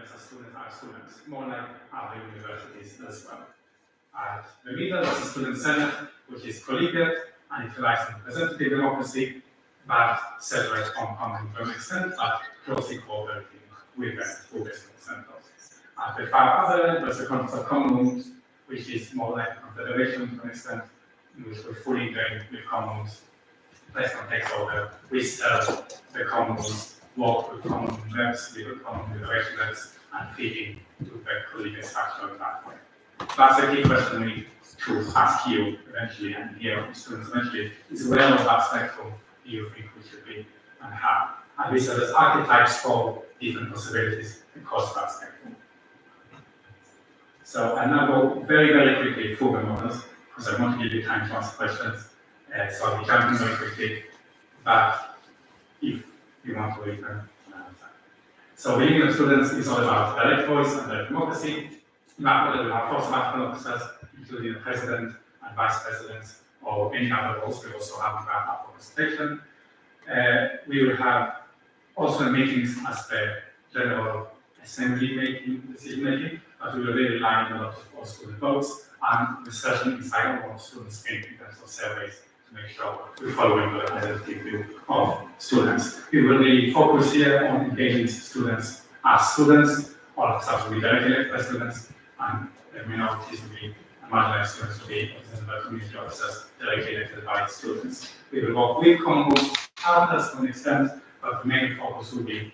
members of students are students, more like other universities as well. At the middle is the Student Senate, which is collegiate and it relies on representative democracy, but separate from common to an extent, but closely cooperating with the full centers. At the far other end, there's the Conference of Commons, which is more like a confederation to an extent, in which we're fully ingrained with commons. President takes over, we serve the commons, work with common members, live with common residents, and fit into the collegiate structure in that way. That's a key question we need to ask you eventually, and hear from students eventually, is where on that spectrum do you think we should be and how? And we said there's archetypes for different possibilities across that spectrum. So I'll now go very, very quickly through the models, because I want to give you time to ask questions. So I'll be jumping very quickly, but if you want to read them, so the Union of Students is all about direct voice and direct democracy. In that model, we have 4 smart officers, including the president and vice presidents, or any other roles. We also have that representation. We will have also meetings as the general assembly making, decision making, but we will really rely on a lot of student votes and researching inside of what students think in terms of surveys to make sure we're following the representative view of students. We will really focus here on engaging students as students, all of us will be directly elected by students, and minorities will be marginalized students will be represented by community officers directly elected by students. We will work with commons partners to an extent, but the main focus will be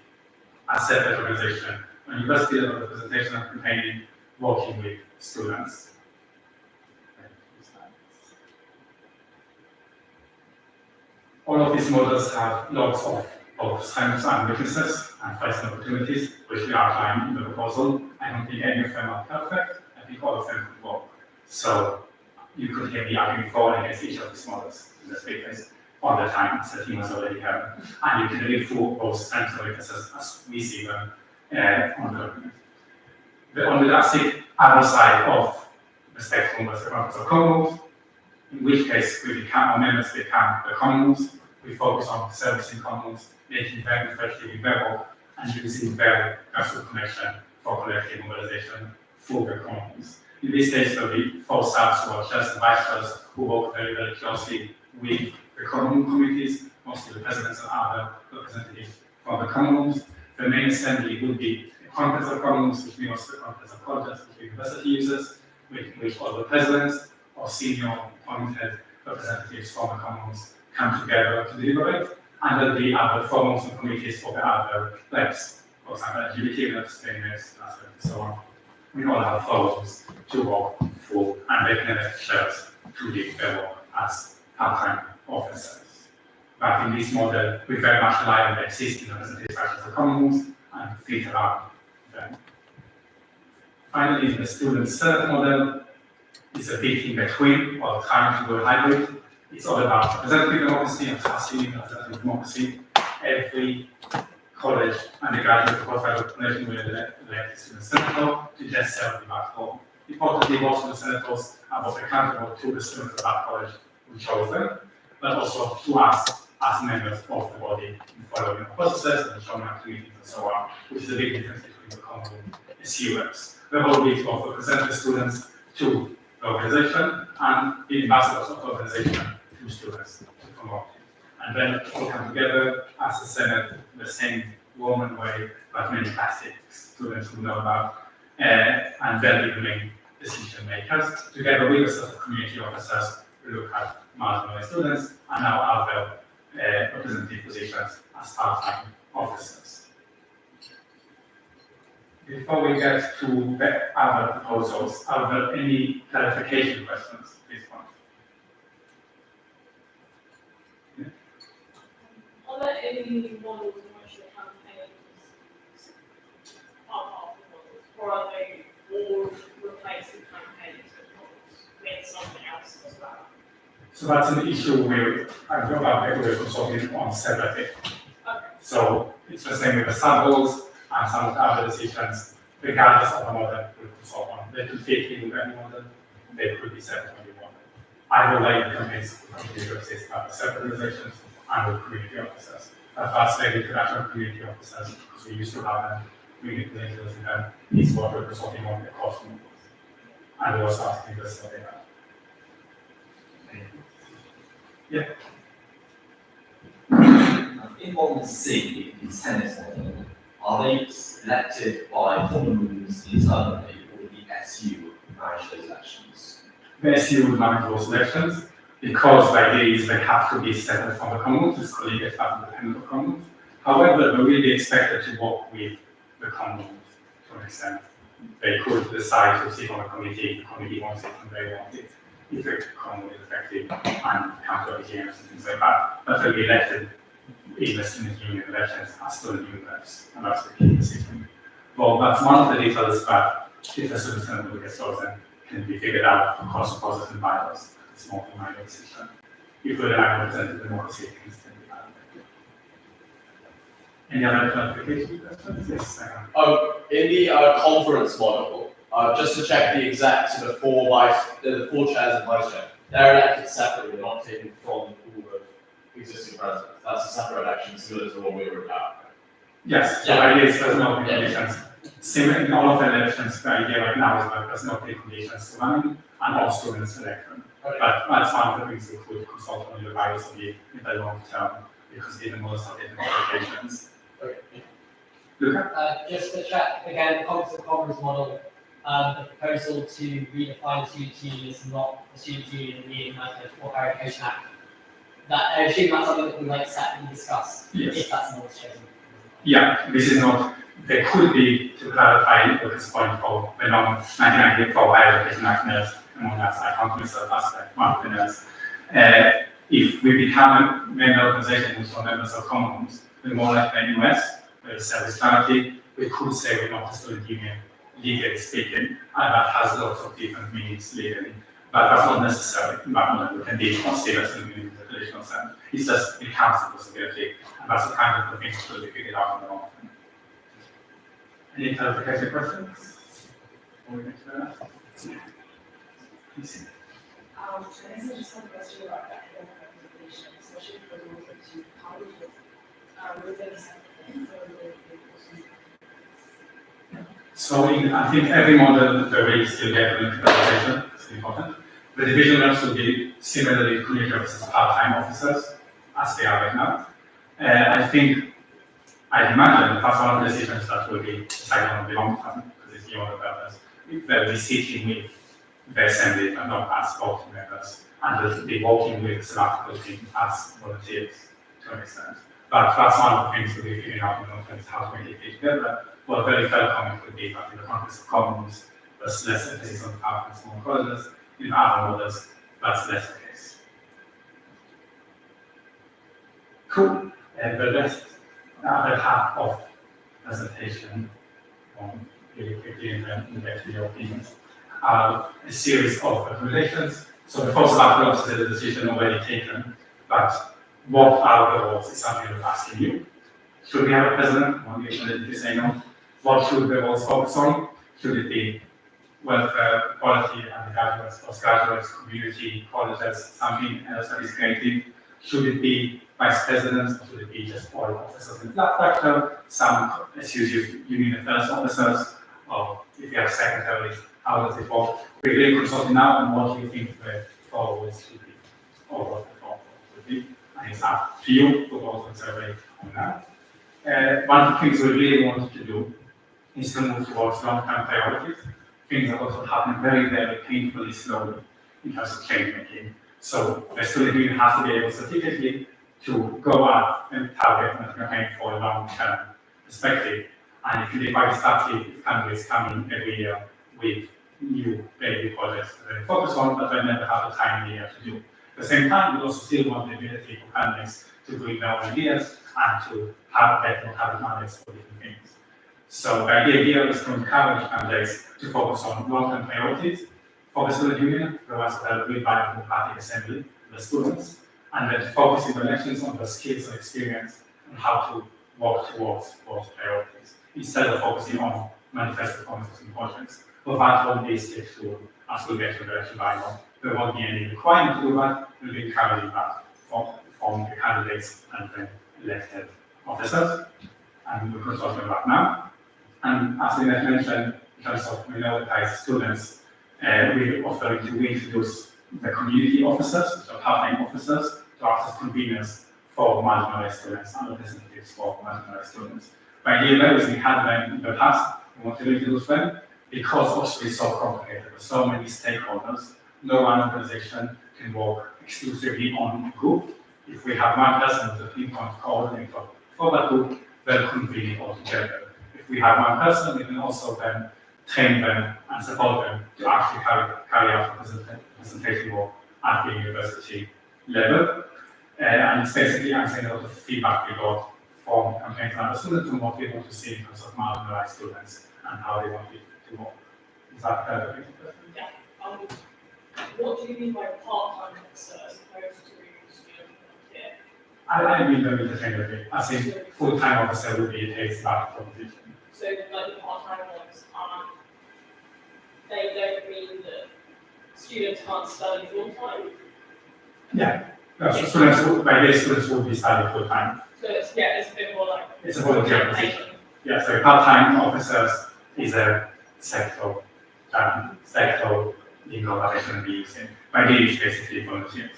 a separate organization, a university level representation and campaigning, working with students. All of these models have lots of both strengths and weaknesses and threats and opportunities, which we outline in the proposal. I don't think any of them are perfect. I think all of them could work. So you could hear me arguing for and against each of these models in the speakers all the time, as the team has already heard. And you can read through those strengths and weaknesses as we see them on the document. On the other side of the spectrum was the Conference of Commons, in which case our members become the commons. We focus on servicing commons, making them effectively available, and using their grassroots connection for collective mobilization through the commons. In this case, there will be 4 staffs who are chairs and vice chairs who work very, very closely with the common committees, mostly the presidents and other representatives from the commons. The main assembly would be the Conference of Commons, which means the Conference of Colleges, which university users, which all the presidents or senior appointed representatives from the commons come together to deliberate, and there'll be other forums and committees for the other reps, for example, LGBT reps, fairness, and so on. We all have forums to work through, and they can elect chairs to lead their work as part-time officers. But in this model, we very much rely on the existing representative structures of commons and fit around them. Finally, the student senate model is a bit in between, or trying to go hybrid. It's all about representative democracy and assuming representative democracy. Every college undergraduate qualified population will elect a student senator to just serve in that role. Importantly, most of the senators are both accountable to the students of that college who chose them, but also to us as members of the body in following the processes and showing up to meetings and so on, which is a big difference between the common and CUFs. The whole bit both represent the students to the organization and the ambassadors of the organization to students to promote. And then all come together as a Senate in the same Roman way, but many classic students who know about, and then the main decision makers, together with a set of community officers who look at marginalized students and now other representative positions as part-time officers. Before we get to the other proposals, are there any clarification questions at this point? Yeah. Are there any models in which the campaigns are part of the models, or are they all replacing campaigns with something else as well? So that's an issue we're consulting on separately. Okay. So it's the same with the samples and some of the other decisions, regardless of the model we consult on. They could fit in with any model, they could be separate from the model. Either way, the campaigns will continue to exist as separate organizations and with community officers. That's the introduction of community officers, because we used to have them between the individuals and then is what we're consulting on the cost models. And we're also asking this what they have. Yeah. In model C, in tennis model, are they selected by common rooms internally, or would the SU manage those elections? The SU would manage those elections because the idea is they have to be separate from the commons, it's collegiate but independent of commons. However, they will be expected to work with the commons to an extent. They could decide to sit on a committee, the committee wants it and they want it, if the common is effective and come to AGMs and things like that. But they'll be elected in the student union elections as student union reps, and that's the key decision. Well, that's one of the details that if the student senate will get chosen can be figured out across the process and bylaws. It's more than my decision. If we're an representative democracy, things can be done. Any other clarification questions? Yes, In the conference model, just to check the execs, the four chairs and vice chair, they're elected separately, they're not taken from all the existing presidents. That's a separate election, similar to what we were about. yes, so the idea is there's no preconditions. Similar in all of the elections, the idea right now is that there's no preconditions to running and all students election. Okay. But that's one of the things we could consult on the values of the in the long term, because even most of the implications. Okay. Luca? Just to check again, Conference of Commons model, the proposal to redefine the student union is not the student union in the 1994 Higher Education Act. That, I assume that's something that we might separately discuss, Yes. if that's not chosen. Yeah, this is not, there could be, to clarify Lucas' point for the non-1994 Higher Education Act nurse, among us, I can't miss that aspect, one of the nurse. If we become a member organization which are members of commons, we're more like the US, where it's service charity, we could say we're not a student union, legally speaking, and that has lots of different meanings legally. But that's not necessary, but we can be considered as student union in the traditional sense. It's just it counts as a possibility, and that's the kind of the thing that we figured out in the long term. Any clarification questions? Or we next to Please. I guess I just have a question about academic representation, especially for those that do colleges. Would they accept it, or would they So I think every model there will still get an representation, it's important. The division reps will be similarly community reps as part-time officers, as they are right now. I think, I imagine that's one of the decisions that will be decided on the long term, because it's beyond the purpose. They'll be sitting with the assembly and not as voting members, and they'll be working with select team as volunteers to an extent. But that's one of the things we'll be figuring out in the long term, is how to make it together. Well, a very fair comment would be that in the context of commons, there's less emphasis on power and small colleges. In other models, that's less the case. Cool. And the rest, the other half of presentation, really quickly and then get to your opinions, are a series of recommendations. So the first part of the decision already taken, but what are the roles is something we're asking you. Should we have a president? One you say no. What should the roles focus on? Should it be welfare, quality, undergraduates, postgraduates, community, colleges, something else that is creative? Should it be vice presidents, or should it be just all officers in flat structure? Some SUs use union affairs officers, or if you have secretaries, how does it work? We're really consulting now on what you think the four roles should be, or what the four roles should be. And it's up to you to also survey on that. One of the things we really want to do is to move towards long-term priorities, things that also happen very, very painfully slowly in terms of change making. So the student union has to be able strategically to go out and target and campaign for a long-term perspective. And it can be quite disruptive if candidates come in every year with new baby projects that they focus on, but they never have the time in the year to do. At the same time, we also still want the ability for candidates to bring their own ideas and to have better habit mandates for different things. So the idea here is to encourage candidates to focus on long-term priorities for the student union, the ones that are really viable party assembly, the students, and then to focus in the elections on the skills and experience and how to work towards those priorities, instead of focusing on manifesto promises and projects. But that won't be stick to as we get to the election bylaw. There won't be any requirement to do that, we'll be encouraging that from the candidates and the elected officers, and we're consulting about now. And as we mentioned, in terms of minoritized students, we offer to introduce the community officers, which are part-time officers, to act as conveners for marginalized students and representatives for marginalized students. By doing that, as we had them in the past, we want to introduce them because also it's so complicated with so many stakeholders. No one organization can work exclusively on a group. If we have one person as a pinpoint coordinator for that group, they'll convene it all together. If we have one person, we can also then train them and support them to actually carry out representation work at the university level. And it's basically answering a lot of feedback we got from campaigns and other students on what they want to see in terms of marginalized students and how they want it to work. Is that the Yeah. What do you mean by part-time officer as opposed to student volunteer? I mean them interchangeably. I think full-time officer would be a case that proposition. So like the part-time ones aren't, they don't mean that students can't study full-time? Yeah. No, so students will be studying full-time. So it's, yeah, it's a bit more like. It's a volunteer position. Yeah, so part-time officers is a sector legal operation we use in. By these basically volunteers.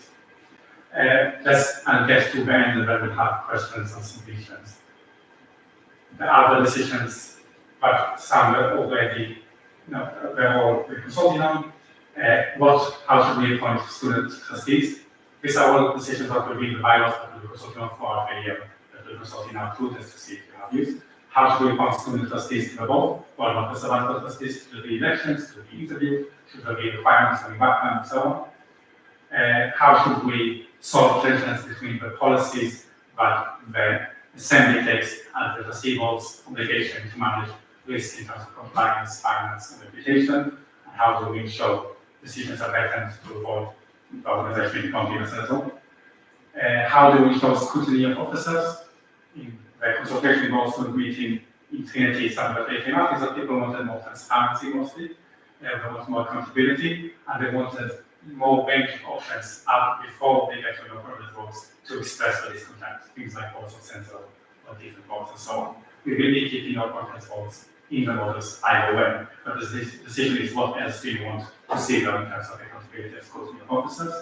Let's get to the end and then we'll have questions and submissions. The other decisions, but some are already, they're all consulting on. How should we appoint student trustees? These are all decisions that will be in the bylaws that we'll be consulting on throughout the year, that we're consulting on prudence to see if we have used. How should we appoint student trustees to the board? What about the survival trustees? Should there be elections? Should there be interviews? Should there be requirements on background and so on? How should we solve tensions between the policies that the assembly takes and the trustee board's obligation to manage risk in terms of compliance, finance, and reputation? And how do we ensure decisions are taken to avoid the organization becoming unsettled? How do we ensure scrutiny of officers? In the consultation board student meeting in Trinity, something that they came up is that people wanted more transparency mostly, they wanted more accountability, and they wanted more range of options up before they get to the permanent votes to express their discontent, things like votes of censor or different votes and so on. We will be keeping our conference votes in the models either way, but the decision is what else do you want to see there in terms of accountability and scrutiny of officers.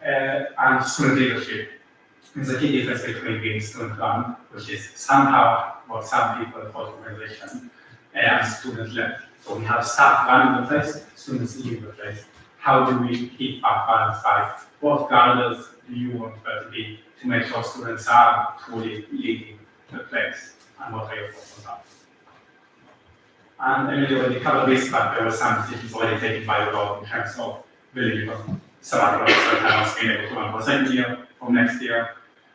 And student leadership. There's a key difference between being student run, which is somehow what some people call organization, and student led. So we have staff running the place, students leading the place. How do we keep that balance by what guardrails do you want there to be to make sure students are truly leading the place, and what are your thoughts on that? And Emily already covered this, but there were some decisions already taken by the board in terms of really sabbatical officer panels being able to run for second year from next year,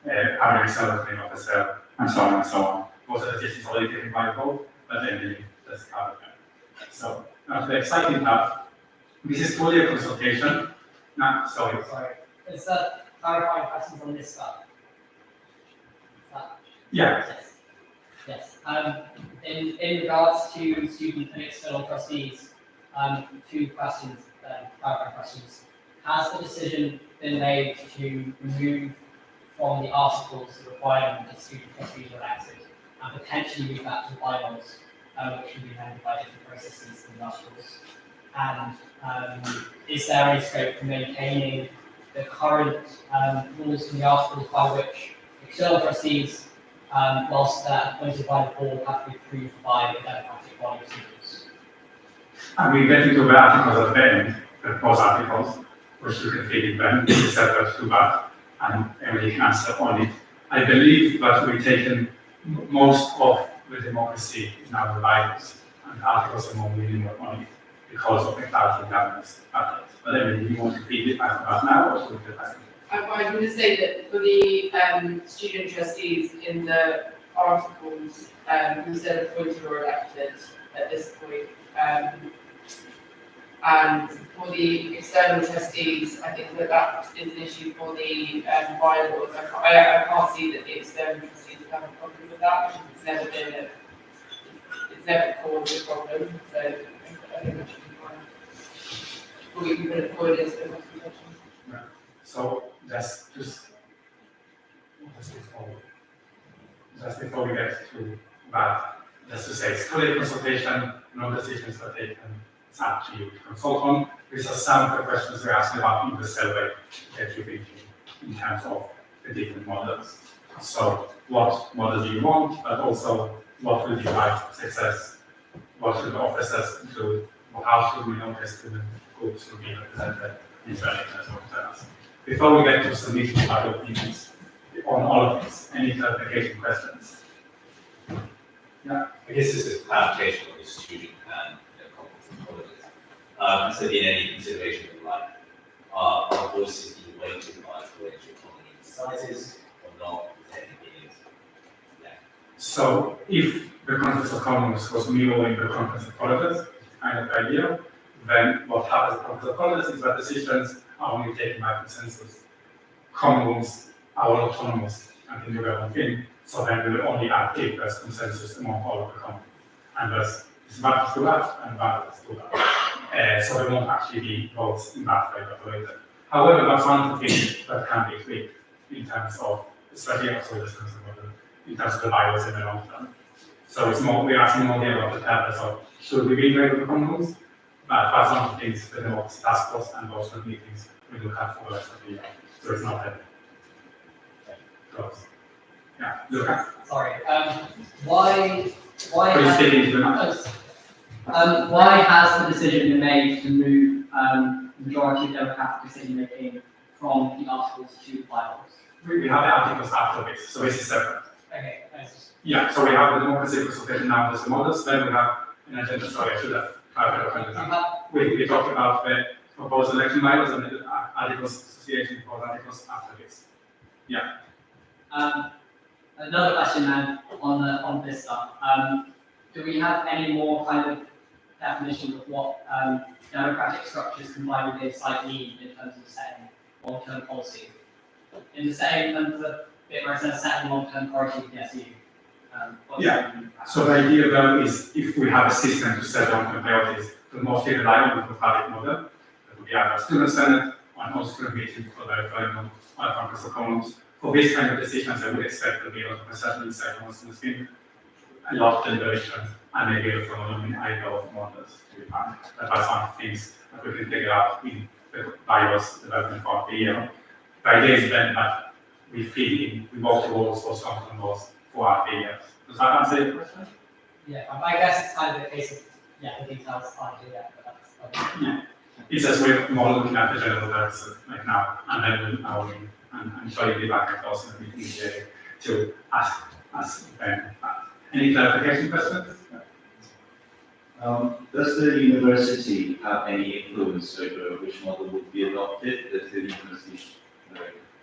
having an external training officer, and so on and so on. Those are decisions already taken by the board, but Emily just covered them. So now the exciting part. This is fully a consultation. No, sorry. Is that clarifying questions on this stuff? Yeah. Yes. In regards to student and external trustees, two questions, clarifying questions. Has the decision been made to remove from the articles the requirement that student trustees are elected and potentially move that to bylaws, which can be amended by different processes in the articles? And is there any scope for maintaining the current rules in the articles by which external trustees, whilst they're appointed by the board, have to be approved by the democratic body of students? And we get into the articles at the end, the proposed articles, which you can feed in them. This is separate to that, and Emily can answer on it. I believe that we've taken most of the democracy in our bylaws, and the articles are more minimal on it, because of the clarity of governance matters. But Emily, do you want to feed it back about now, or should we do that? I'm going to say that for the student trustees in the articles, you said appointed or elected at this point. And for the external trustees, I think that is an issue for the bylaws. I can't see that the external trustees have a problem with that, because it's never caused a problem. So I think that should be fine. Or we can put it forward as a consultation. So just before we get to that, just to say it's fully consultation, no decisions are taken, it's up to you to consult on. These are some of the questions we're asking about in the survey that you're thinking in terms of the different models. So what model do you want, but also what will define success? What should the officers include? Or how should we notice student groups to be represented in development as well? Before we get to submission of other opinions on all of this, any clarification questions? I guess this is clarification of the student and the competence colleges. Has there been any consideration of like, are voices being weighted by collegial autonomy sizes or not? Is there anything is, yeah. So if the Conference of Commons was mirroring the Conference of Colleges, kind of idea, then what happens at the Conference of Colleges is that decisions are only taken by consensus. Common rooms are all autonomous and can do their own thing, so then we will only add if there's consensus among all of the commons. And there's advantages to that and advantages to that. So there won't actually be votes in that way operated. However, that's one of the things that can be tweaked in terms of, especially also in terms of the bylaws in the long term. So it's more, we're asking more here about the purpose of should we be integrated with the common rooms? But that's one of the things that the task force and those meetings we will have for the rest of the year. So it's not that close. Yeah, Luca, Sorry, why please has, take into the matter. why has the decision been made to move, majority of democratic decision making from the articles to the bylaws? We have the articles after this, so this is separate. Okay, thanks. Yeah, so we have the democracy consultation now as the models, then we have an agenda, sorry, I should have clarified You that. have, We talked about the proposed election bylaws and the articles association for articles after this. another question then on this stuff. Do we have any more kind of definition of what democratic structures combined with insight mean in terms of setting long-term policy? In the setting, and the bit where it says setting long-term priority for the SU. So the idea though is if we have a system to set long-term priorities, to mostly rely on the public model, that would be either student senate or an all-student meeting for the referendum or a Conference of Commons. For these kind of decisions, I would expect there to be a lot of recession inside on student scheme, a lot of deliberation, and maybe a following idea of models to be found. That's one of the things that we can figure out in the bylaws development part of the year. The idea is then that we feed in, we work towards those long-term goals for our years. Does that answer your question? Yeah, I guess it's kind of a case of, the details aren't clear, but that's. Yeah. It's just we're more looking at the general purposes right now, and then we'll and show you the back and also in the meeting to ask Ben. Any clarification questions? Does the university have any influence over which model would be adopted? Does the university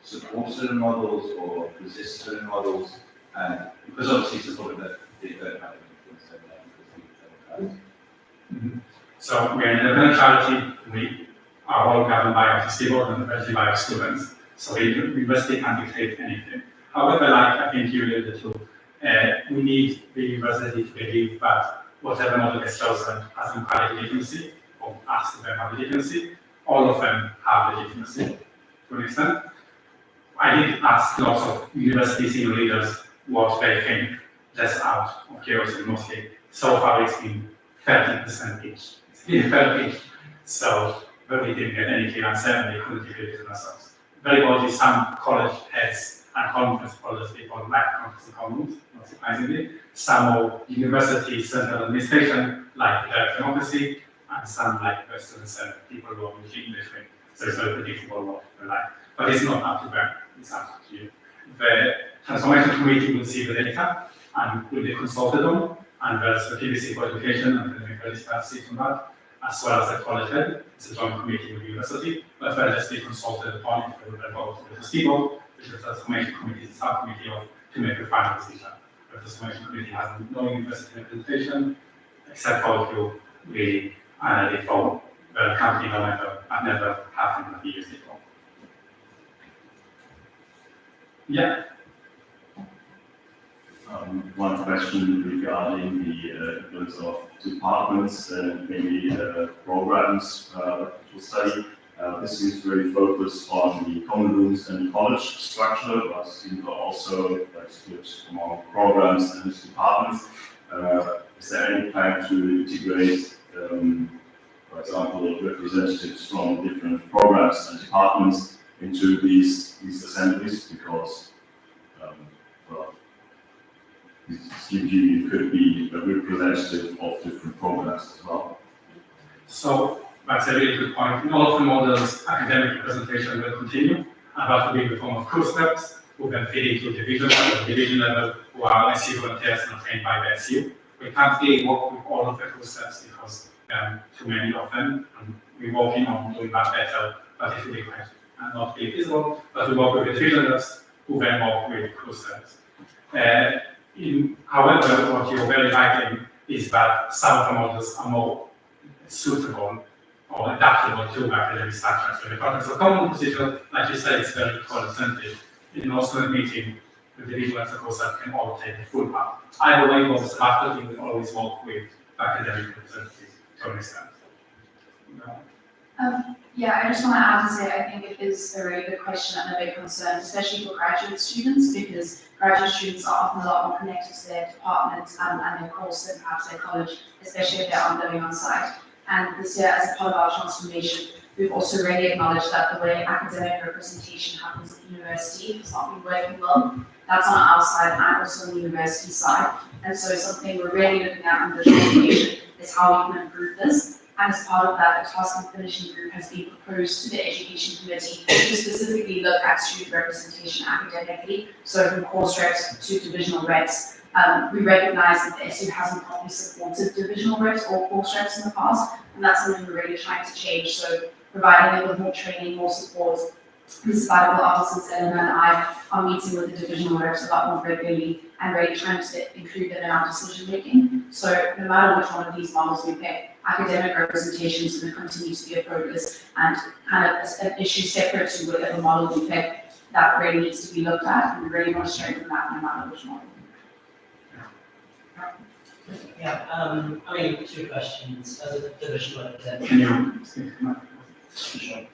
support certain models or resist certain models? And because obviously it's a topic that they don't have any influence over that because they don't have. So we're an independent charity. We are all governed by our trustee board and eventually by our students. So the university can't dictate anything. However, like I think you alluded to, we need the university to believe that whatever model is chosen has implied legitimacy, or us to them have legitimacy. All of them have legitimacy to an extent. I did ask lots of university senior leaders what they think, just out of curiosity mostly. So far it's been 30% each. It's been 30 each. So, but we didn't get any clear answer and they couldn't give it to themselves. Very broadly, some college heads and conference college people like Conference of Commons, not surprisingly. Some more university central administration like democracy, and some like the student senate, people who are usually English. So it's very predictable what they like. But it's not up to them, it's up to you. The transformation committee will see the data and will be consulted on, and there's the PVC for education and the medical staff seat on that, as well as the college head. It's a joint committee with the university, but they'll just be consulted upon if they will vote to the trustee board, which is the transformation committee, the subcommittee of to make the final decision. The transformation committee has no university representation, except for if you really for the company never happened at the years before. Yeah. One question regarding the influence of departments and maybe programs to study. This seems very focused on the common rooms and the college structure, but students are also split among programs and departments. Is there any plan to integrate, for example, representatives from different programs and departments into these assemblies? Because, well, CBG could be a representative of different programs as well. So that's a really good point. In all of the models, academic representation will continue, and that will be in the form of co-steps who then feed into division level, who are SU volunteers and trained by the SU. We can't really work with all of the co-steps because there are too many of them, and we're working on doing that better, but it will be quite not really visible, but we work with the division levels who then work with co-steps. However, what you're very right in is that some of the models are more suitable or adaptable to academic structures. So the context of common position, like you said, is very concentrated. In also meeting the division of the course that can all take the full part. Either way, was faculty will always work with academic representatives to an extent. Yeah, I just want to add to say I think it is a very good question and a big concern, especially for graduate students, because graduate students are often a lot more connected to their department and their course than perhaps their college, especially if they aren't living on site. And this year, as a part of our transformation, we've also really acknowledged that the way academic representation happens at the university has not been working well. That's on our side and also on the university side. And so something we're really looking at in the transformation is how we can improve this. And as part of that, a task and finishing group has been proposed to the Education Committee to specifically look at student representation academically, so from course reps to divisional reps. We recognize that the SU hasn't properly supported divisional reps or course reps in the past, and that's something we're really trying to change. So providing them with more training, more support. This sabbatical officers Eleanor and I are meeting with the divisional reps a lot more regularly and really trying to include them in our decision making. So no matter which one of these models we pick, academic representation is going to continue to be a focus and kind of an issue separate to whatever model we pick that really needs to be looked at, and we really want to strengthen that no matter which model. Yeah, I mean, two questions as a divisional representative. Can you speak to my Sure.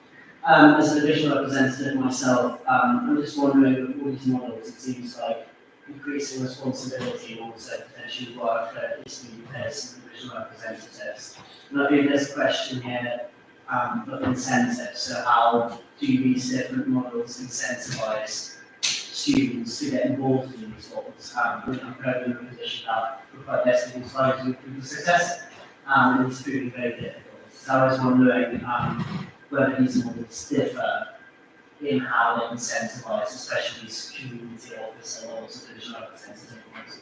As a divisional representative myself, I'm just wondering with all these models, it seems like increasing responsibility and also potentially work that is to be as divisional representatives. And I think there's a question here of incentives. So how do these different models incentivize students to get involved in these models? I'm currently in a position that we're quite desperately trying to improve the success, and it's really very difficult. So I was wondering whether these models differ in how they incentivize, especially these community officer models or divisional representative models.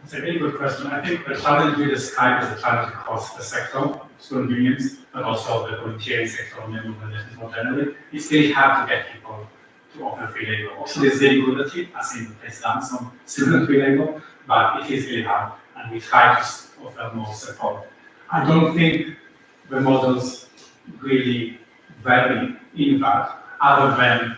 It's a very good question. I think the challenge we describe is a challenge across the sector, student unions, but also the volunteering sector and organizations more generally. It's really hard to get people to offer free labor. Also, there's variability, as in there's done some student free labor, but it is really hard, and we try to offer more support. I don't think the models really vary in that, other than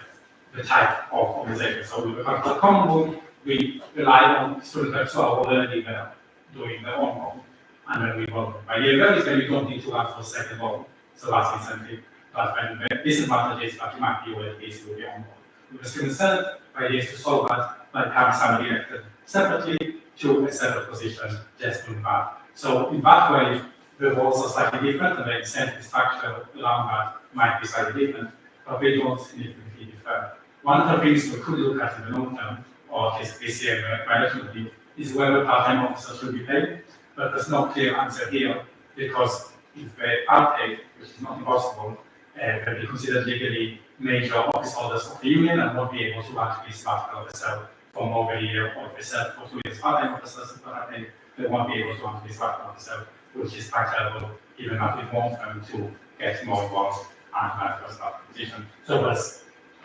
the type of organization. So we have a common rule, we rely on student reps who are already there doing their own role, and then we work by year values, then you don't need to ask for a second role, so that's incentive. But when the disadvantage is that you might be already busy with your own role. With the student senate, the idea is to solve that by having somebody elected separately to a separate position, just doing that. So in that way, the roles are slightly different, and the incentive structure around that might be slightly different, but they don't significantly differ. One of the things we could look at in the long term, or at least this year, gradually, is whether part-time officers should be paid, but there's no clear answer here, because if they are paid, which is not impossible, they'll be considered legally major office holders of the union and won't be able to actually start themselves for more than a year, or if they serve for 2 years part-time officers, but they won't be able to actually start themselves, which is quite terrible, even if we want them to get more involved and have a start position. So there's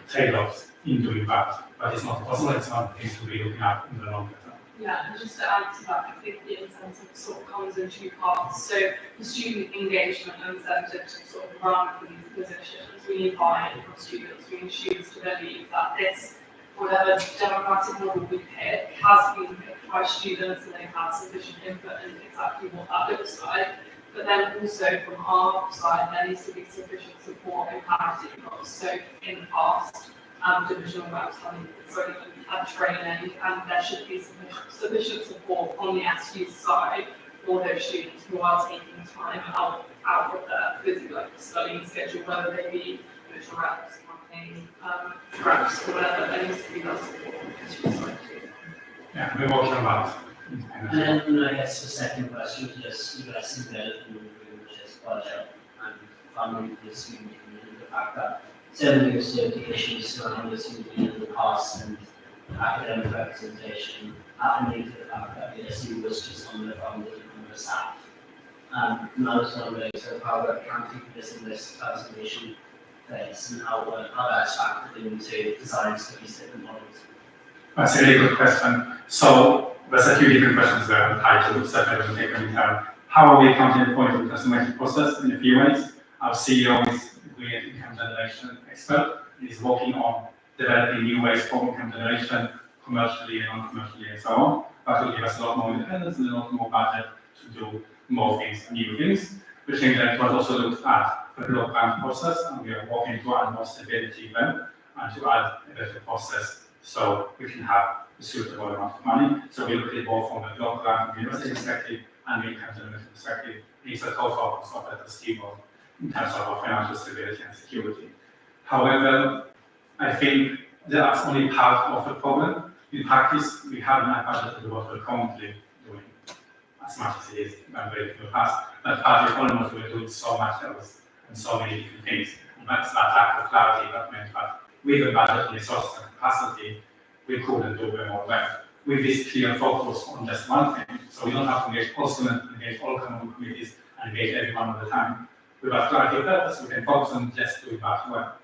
trade-offs in doing that, but it's not possible, it's not things to be looking at in the longer term. Yeah, and just to add to that, I think the incentive sort of comes in two parts. So the student engagement incentive to sort of run for these positions, we need buy-in from students. We need students to believe that this, whatever democratic model we pick, has been picked by students and they've had sufficient input in exactly what that looks like. But then also from our side, there needs to be sufficient support and clarity across. So in the past, divisional reps and training, and there should be sufficient support on the SU side for those students who are taking time out of their busy studying schedule, whether they be divisional reps, campaign reps, or whatever. There needs to be that support on the SU side too. Yeah, we're working on that. And then I guess the second question is just addressing the elephant in the room, which is budget and funding for the student community. The fact that so many of the issues surrounding the student community, the costs and academic representation, happening to the fact that the SU was just underfunded and understaffed. And I was wondering sort of how we're accounting for this in this transformation phase and how that's factored into design studies different models. That's a really good question. So there's a few different questions there tied to self representation in terms. How are we accounting for the transformation process in a few ways? Our CEO is a great income generation expert. He's working on developing new ways for income generation, commercially and non-commercially and so on. That will give us a lot more independence and a lot more budget to do more things, new things. We think that was also looked at the block grant process, and we are working to add more stability then and to add a better process so we can have a suitable amount of money. So we look at both from the block grant from the university perspective and the income generation perspective. It's a co-focus of better stable in terms of our financial stability and security. However, I think that's only part of the problem. In practice, we have not budgeted what we're currently doing as much as it is done in the past. But partly almost we're doing so much else and so many different things. And that's that lack of clarity that meant that with the budget, resources and capacity, we couldn't do them all well. With this clear focus on just one thing, so we don't have to engage all students, engage all common committees, and engage everyone all the time. With that clarity of purpose, we can focus on just doing that well.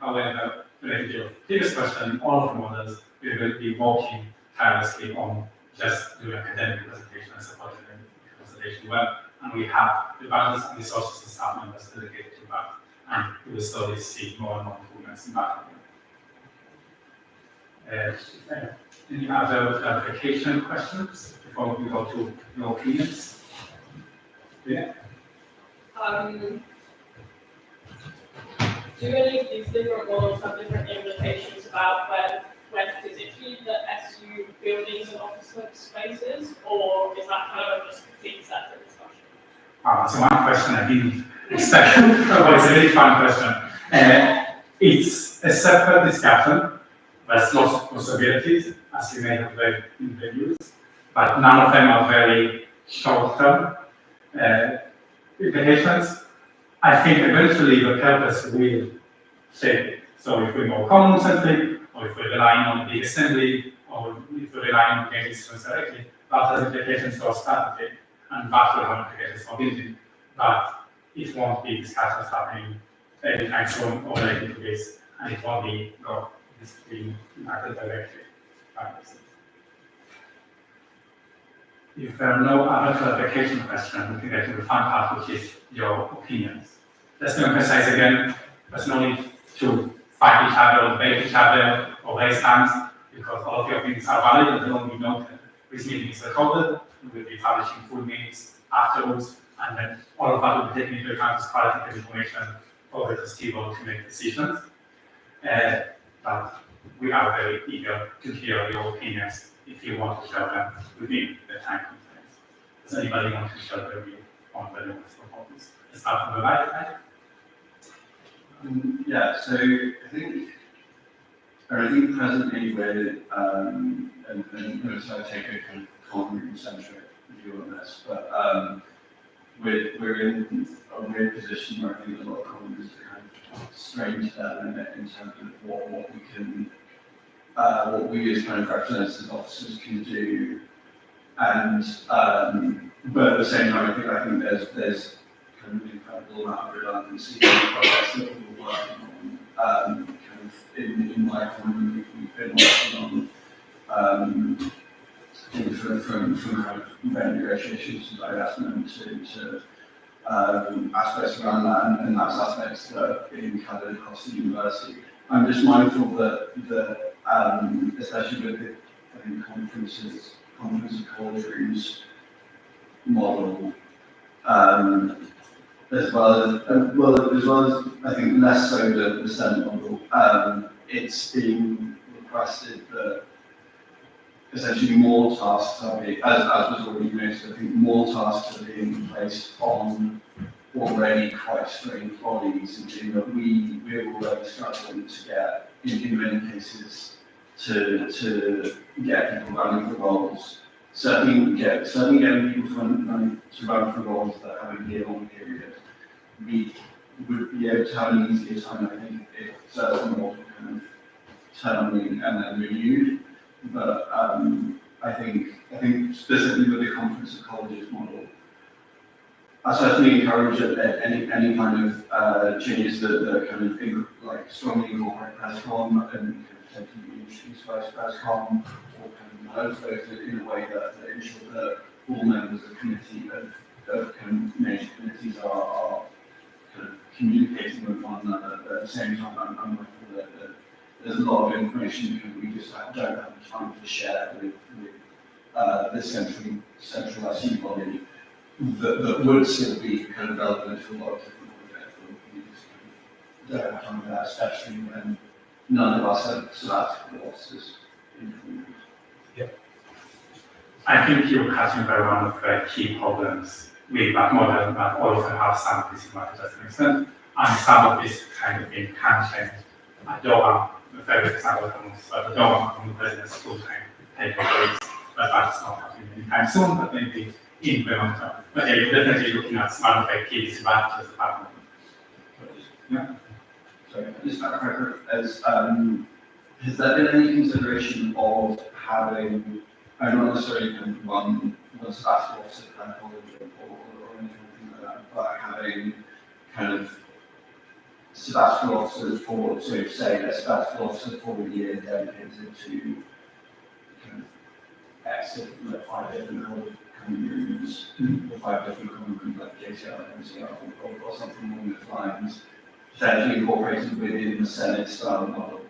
However, related to your previous question, in all of the models, we will be working tirelessly on just doing academic presentation and supporting the presentation well. And we have the balance and resources and staff members dedicated to that. And we will slowly see more and more improvements in that. Any other clarification questions before we go to your opinions? Yeah. Do any of these different models have different implications about when physically the SU buildings and office spaces, or is that kind of just a complete separate discussion? So one question I didn't expect, but it's a really fun question. It's a separate discussion. There's lots of possibilities, as you may have read in the news, but none of them are very short-term implications. I think eventually the purpose will shape. So if we're more common-centric, or if we're relying on the big assembly, or if we're relying on engaging students directly, that has implications for strategy, and that will have implications for building. But it won't be discussions happening anytime soon or related to this, and it won't be being impacted directly. If there are no other clarification questions, we can get to the fun part, which is your opinions. Just to emphasize again, there's no need to fight each other or debate each other or raise hands, because all of your opinions are valid and they will be noted. This meeting is recorded, we will be publishing full minutes afterwards, and then all of that will be taken into account as qualitative information for the table to make decisions. But we are very eager to hear your opinions if you want to share them within the time constraints. Does anybody want to share their view on the limits of proposals? Let's start from the right side. Yeah, so I think presently we're, and so I take a kind of common-centric view on this, but we're in a weird position where I think a lot of colleagues are kind of strained to that limit in terms of what we can, what we as kind of representative officers can do, and but at the same time, I think there's kind of an incredible amount of redundancy in the projects that we're working on. Kind of in my economy, we've been working on from kind of event negotiations to divestment to aspects around that, and that's aspects that are being covered across the university. I'm just mindful that especially with the I think conference of college rooms model, as well as I think less so the Senate model. it's being requested that essentially more tasks are being, as was already mentioned, I think more tasks are being placed on already quite strained bodies, and that we're already struggling to get, in many cases, to get people running for roles. Certainly getting people to run for roles that have a year-long period. We would be able to have an easier time, I think, if certain roles were kind of terminated and then renewed. But I think specifically with the Conference of Colleges model, I certainly encourage any kind of changes that kind of like strongly incorporate PresCom and potentially introduce vice PresCom, or kind of merge those in a way that ensure that all members of committee of kind of major committees are kind of communicating with one another. But at the same time, I'm mindful that there's a lot of information that we just don't have the time to share with the central SU body that would still be kind of relevant to a lot of different projects, but we just kind of don't have time for that, especially when none of us have sabbatical officers included. I think you're catching by one of the key problems with that model, that all of them have some disadvantages to an extent, and some of this kind of thing can change. I don't want the favorite example but I don't want the president's full-time takeaways, but that's not happening anytime soon, but maybe in the long term. But yeah, you're definitely looking at one of the key disadvantages of that model. Yeah. Sorry, just back as has there been any consideration of having, not necessarily kind of one sabbatical officer per college or anything like that, but having kind of sabbatical officers for, so say a sabbatical officer for a year dedicated to kind of X different, like 5 different common rooms, or 5 different common rooms like JCL and MCR or something along those lines, potentially incorporated within the Senate style model.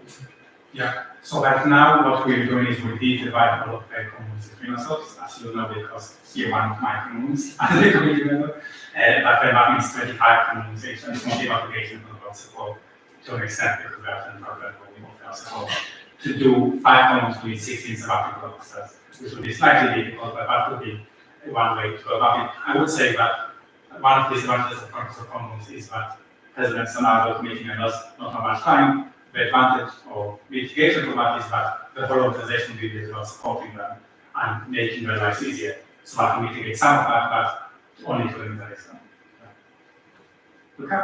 Yeah, so right now what we're doing is we did divide all of the commons between ourselves, as you know, because you're one of my commons as a committee member. But then that means 25 commons each, and it's not the application of the support to an extent because we have to incorporate what we offer support. To do 5 commons with 16 sabbatical officers, which would be slightly difficult, but that would be one way to avoid it. I would say that one of the disadvantages of Conference of Commons is that presidents and other committee members don't have much time. The advantage or mitigation for that is that the whole organization will be about supporting them and making their lives easier. So that can mitigate some of that, but only to an extent. Okay.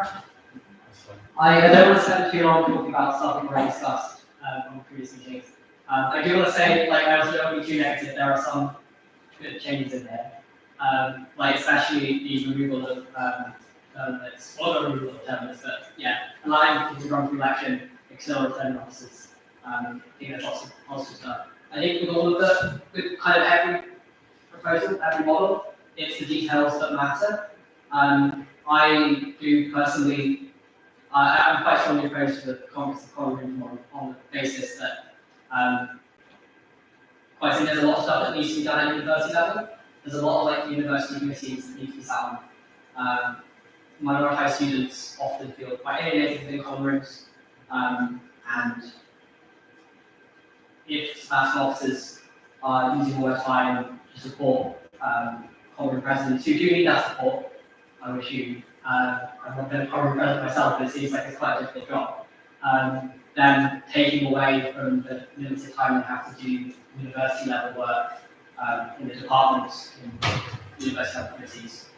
I don't want to spend too long talking about stuff we've already discussed on previous meetings. I do want to say, like, I also don't want to be too negative. There are some good changes in there, like especially the removal of terminates, or the removal of terminates, but yeah, allowing people to run for election, external returning officers. I think there's lots of positive stuff. I think with all of the, with kind of every proposal, every model, it's the details that matter. I do personally, I'm quite strongly opposed to the Conference of Colleges model on the basis that I think there's a lot of stuff that needs to be done at university level. There's a lot of like university committees that need to be sat on. Minoritized students often feel quite alienated within common rooms, and if sabbatical officers are using more time to support common room presidents who do need that support, I wish you, I'm not been a common room president myself, but it seems like it's quite a difficult job. Then taking away from the limited time they have to do university level work in the departments, in university level committees.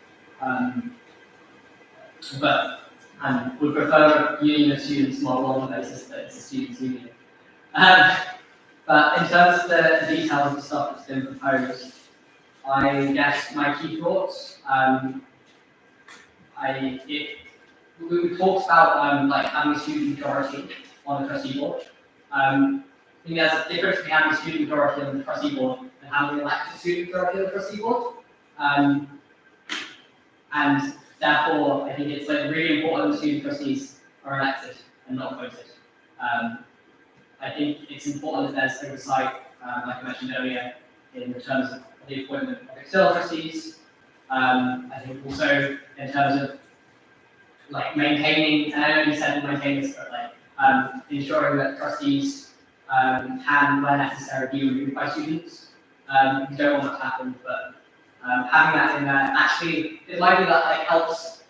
And would prefer a union of students model on the basis that it's a students' union. But in terms of the details of stuff that's been proposed, I guess my key thoughts, we talked about like having a student majority on the trustee board. I think there's a difference between having a student majority on the trustee board and having an elected student majority on the trustee board. And therefore, I think it's like really important that student trustees are elected and not voted. I think it's important that there's oversight, like I mentioned earlier, in terms of the appointment of external trustees. I think also in terms of like maintaining, and I know you said maintain this, but like ensuring that trustees can, where necessary, be removed by students. We don't want that to happen, but having that in there, actually, it's likely that like helps,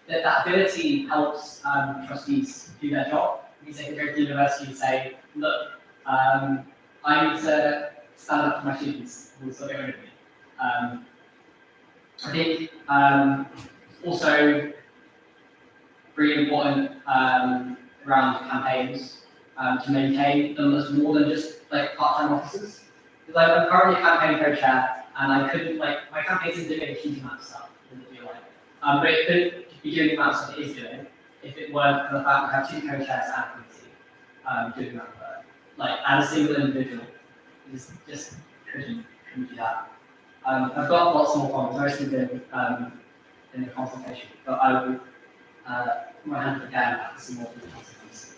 that ability helps trustees do their job. Means they can go to the university and say, look, I need to stand up for my students who will still get rid of me. I think also really important around campaigns to maintain them as more than just like part-time officers. Because I'm currently a campaign co-chair, and I couldn't like my campaign isn't doing a huge amount of stuff in the DLA, but it could be doing the amount of stuff it is doing if it weren't for the fact we have 2 co-chairs and a committee doing that work. Like as a single individual, just couldn't do that. I've got lots more comments, mostly been in the consultation, but I will put my hand again after some more details.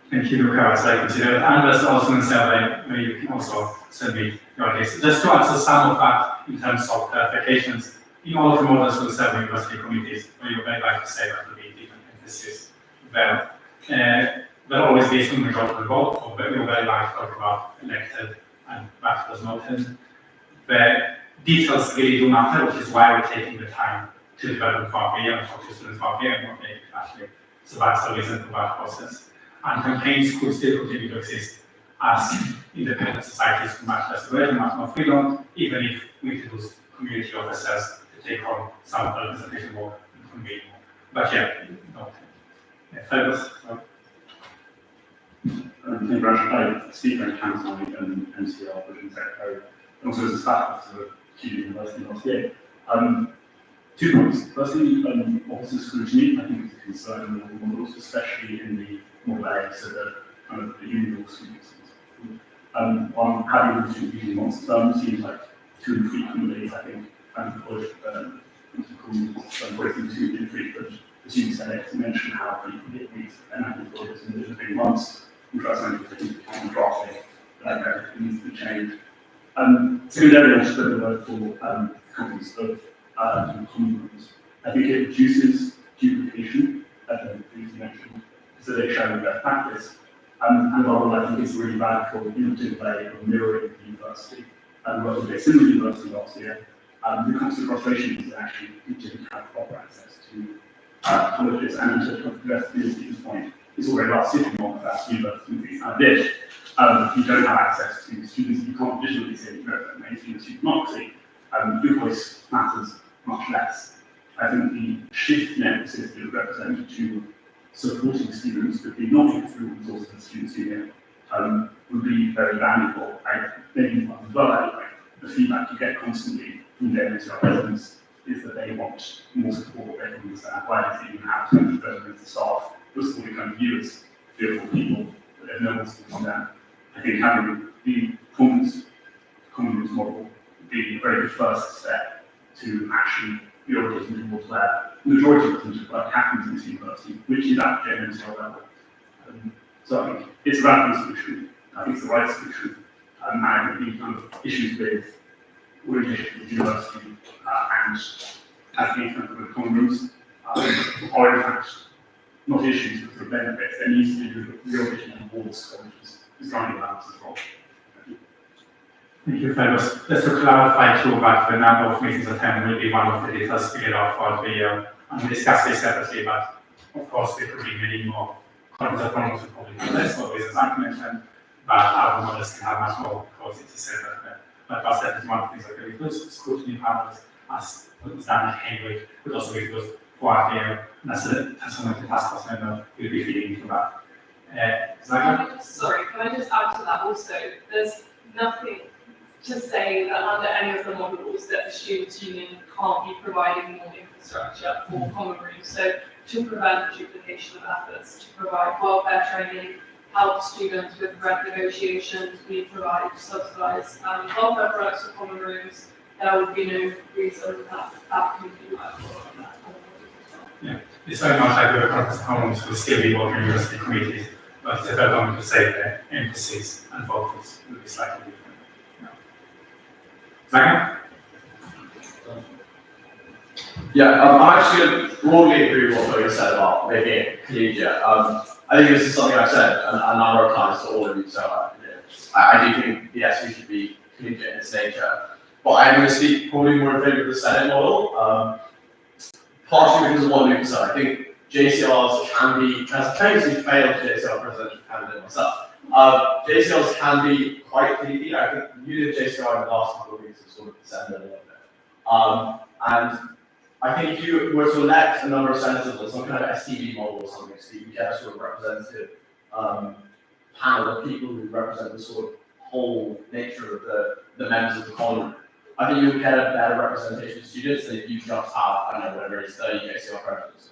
Thank you, Luca. So I consider, and there's also in the survey where you can also submit your case. Just to answer some of that in terms of clarifications, in all of the models will serve university committees, where you very like to say that will be different emphasis there. They're always based on the vote, or we very like to talk about elected and that was noted. The details really do matter, which is why we're taking the time to develop FARPA and talk to students FARPA and not make it actually. So that's the reason for that process. And campaigns could still continue to exist as independent societies with much less weight and much more freedom, even if we introduce community officers to take on some representation work and convene more. But yeah, no. Further. Thank you very much. I speak for Council and MCL, Vision Secretary, and also as a staff officer at Kew University last year. 2 points. Firstly, officer scrutiny, I think, is a concern in the models, especially in the model A, so the usual students. On having to using monster terms seems like too infrequently, I think, and push breaking too infrequent. The student senate mentioned how frequently it meets, and I think it's in the 3 months. We try something to take into account drafting, but it needs to be changed. Secondarily, I just put the word for copies of common rooms. I think it reduces duplication, as I previously mentioned, so they show best practice. And above all, I think it's really bad for innovative way of mirroring the university. Working with a similar university last year, the constant frustration is actually we didn't have proper access to colleges, and to address this point, it's already about sitting on that university and this. If you don't have access to students, you can't visually see the mainstream student democracy, your voice matters much less. I think the shift in emphasis that is represented to supporting students that do not get through resources of students union would be very valuable. Maybe as well, anyway, the feedback you get constantly from the MCL residents is that they want more support, they can understand why they even have 20 residents of staff, who still become viewers, beautiful people, but there's no one to come down. I think having the common rooms model would be a very good first step to actually be oriented towards where the majority of the work happens in this university, which is at the MCL level. So I think it's a radical solution. I think it's the right solution. And I think the kind of issues with orientation of the university and academic and common rooms are in fact not issues but sort of benefits. There needs to be reorientation towards colleges. It's going to balance as well. Thank you, Fergus. Just to clarify too, that the number of meetings attended will be one of the details figured out for the year, and we discussed this separately, but of course there could be many more colleges of commerce will probably be less for reasons I mentioned, but our models can have much more because it's a separate. But that is one of the things that we reduce scrutiny panels as done at Cambridge, but also reduce for our year, and as someone the task force member will be feeding into that. Sorry, can I just add to that also? There's nothing to say that under any of the models that the Students' Union can't be providing more infrastructure for common rooms. So to prevent duplication of efforts, to provide welfare training, help students with rent negotiations, we provide subsidised welfare products for common rooms. There would be no reason that can be worked on that. Yeah, it's very much like the conference of homes will still be working in university committees, but it's better going to say the emphasis and focus will be slightly different. Second? Yeah, I actually broadly agree with what you said about making it collegiate. I think this is something I've said a number of times to all of you, so I do think the SU should be collegiate in its nature. But I'm going to speak probably more in favour of the Senate model, partially because of what Luke said. I think JCRs can be, as a famously failed JCR presidential candidate myself, JCRs can be quite cliquey. I think you did JCR in the last couple of weeks have sort of descended a little bit. And I think if you were to elect a number of senators on some kind of STV model or something, so you get a sort of representative panel of people who represent the sort of whole nature of the members of the parliament, I think you'll get a better representation of students than if you just have, I don't know, whatever it is, 30 JCR presidents.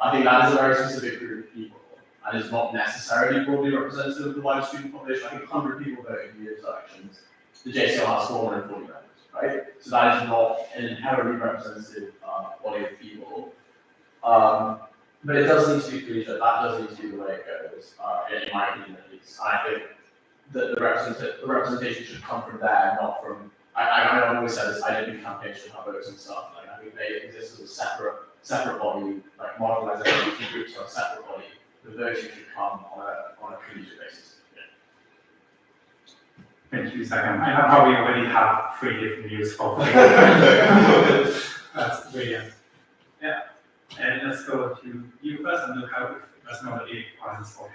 I think that is a very specific group of people, and is not necessarily broadly representative of the wider student population. I think 100 people voted in year's elections. The JCR has 440 members, right? So that is not an inherently representative body of people. But it does need to be collegiate. That does need to be the way it goes, in my opinion at least. And I think that the representation should come from there, not from. I've always said this. I didn't do campaigns should have votes and stuff. Like I think they exist as a separate body, like marginalization groups are a separate body. The voting should come on a collegiate basis. Thank you, Zachary. I probably already have 3 different views for That's brilliant. Yeah. And let's go to you first and look how that's not a process for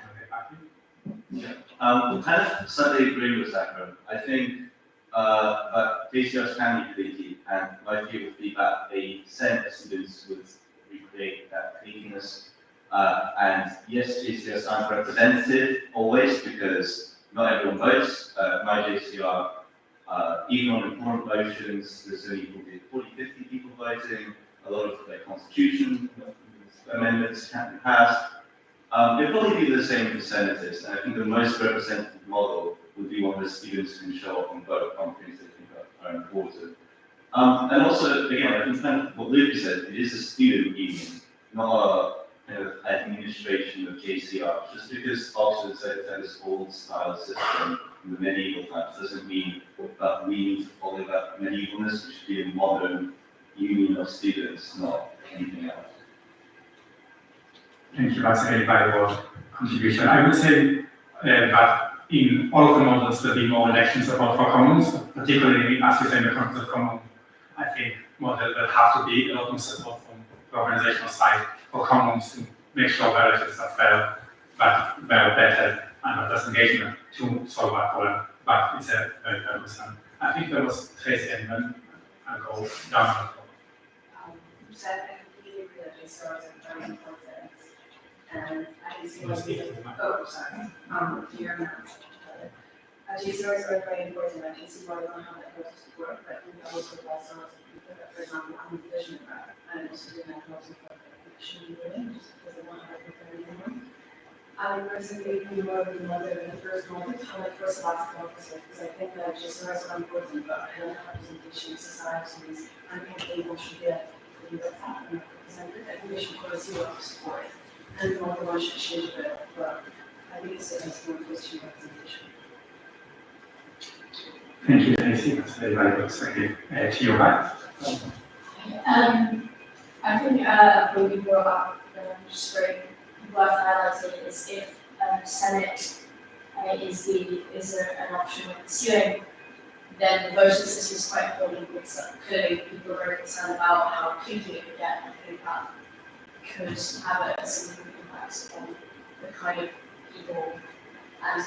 Kind of slightly agree with Zachary. I think JCRs can be cliquey, and my view would be that a Senate of students would recreate that cliquiness. And yes, JCRs aren't representative always because not everyone votes. My JCR, even on important motions, there's only probably 40, 50 people voting. A lot of their constitution amendments can't be passed. It'd probably be the same for senators, and I think the most representative model would be one where students can show up and vote on things they think are important. And also, again, I think kind of what Luke said, it is a student union, not a kind of administration of JCR. Just because Oxford said it's this old style system in the medieval times doesn't mean that we need to follow that medievalness. It should be a modern union of students, not anything else. Thank you. That's a very valuable contribution. I would say that in all of the models, there'll be more elections about for commons, particularly as we say in the context of common. I think model will have to be a lot more support from the organizational side for commons to make sure that elections are fair, but well vetted, and that there's engagement to solve that problem. But it's a very fair concern. I think there was Tracy and then I'll go down that road. So I completely agree that JCRs are very important. And I can see why you're not. JCRs are very important. I can see why we don't have that process to work, but we also have some of the people that, for example, I'm a vision about, and also doing that lots of work that we shouldn't be doing, just because they want to have it for everyone. I would personally be more of the mother in the first moment, how like first elected officer, because I think that JCRs are important, but I don't have representation in societies, and people should get the that and represented. I think they should put a zero to support it. And more than one should change a bit, but I think it's a more Christian representation. Thank you, Tracy. That's very valuable. Second, to your right. I think when we brought up just very worth highlighting is if Senate is an option we're pursuing, then the voting system is quite important because clearly people are very concerned about how quickly it could get. I think that could have a significant impact on the kind of people and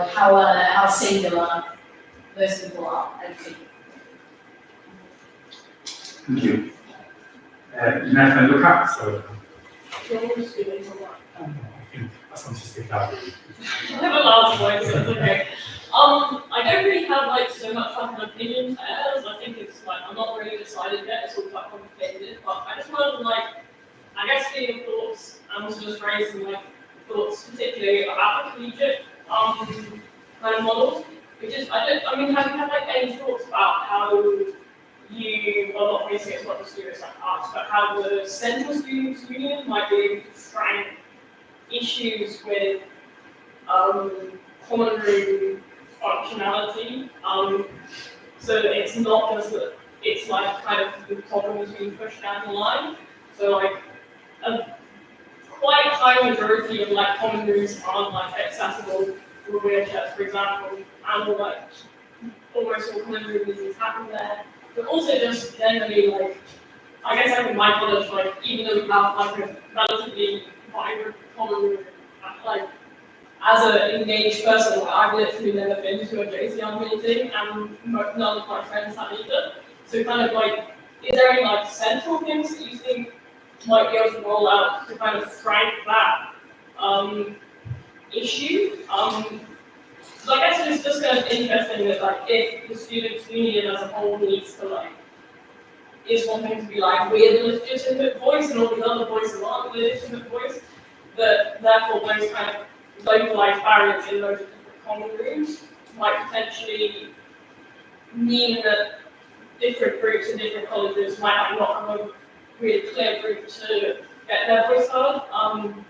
how singular those people are. I think. Thank you. Nathan, look up. So, I think that's one to speak out. I have a loud voice, so it's okay. I don't really have like so much like an opinion as I think it's like I'm not really decided yet. It's all quite complicated, but I just wanted to I guess get your thoughts and also just raise some thoughts particularly about the collegiate kind of models. Which is have you had any thoughts about how you, well not basically it's not the students like us, but how the Central Students' Union might be able to frame issues with common room functionality, so that it's not just that it's like kind of the problem is being pushed down the line. So like a quite high majority of like common rooms aren't like accessible for wheelchairs, for example, and like almost all common room meetings happen there. But also just generally like, I guess like in my college, like even though we have like a relatively vibrant common room, like as an engaged person, like, I've literally never been to a JCR meeting, and none of my friends have either. So kind of like, is there any like central things that you think might be able to roll out to kind of frank that issue? So I guess it's just kind of interesting that like if the student union as a whole needs to like, is one thing to be like, we're the legitimate voice and all these other voices aren't the legitimate voice, that therefore those kind of localized barriers in those different common rooms might potentially mean that different groups in different colleges might not have a really clear group to get their voice heard. And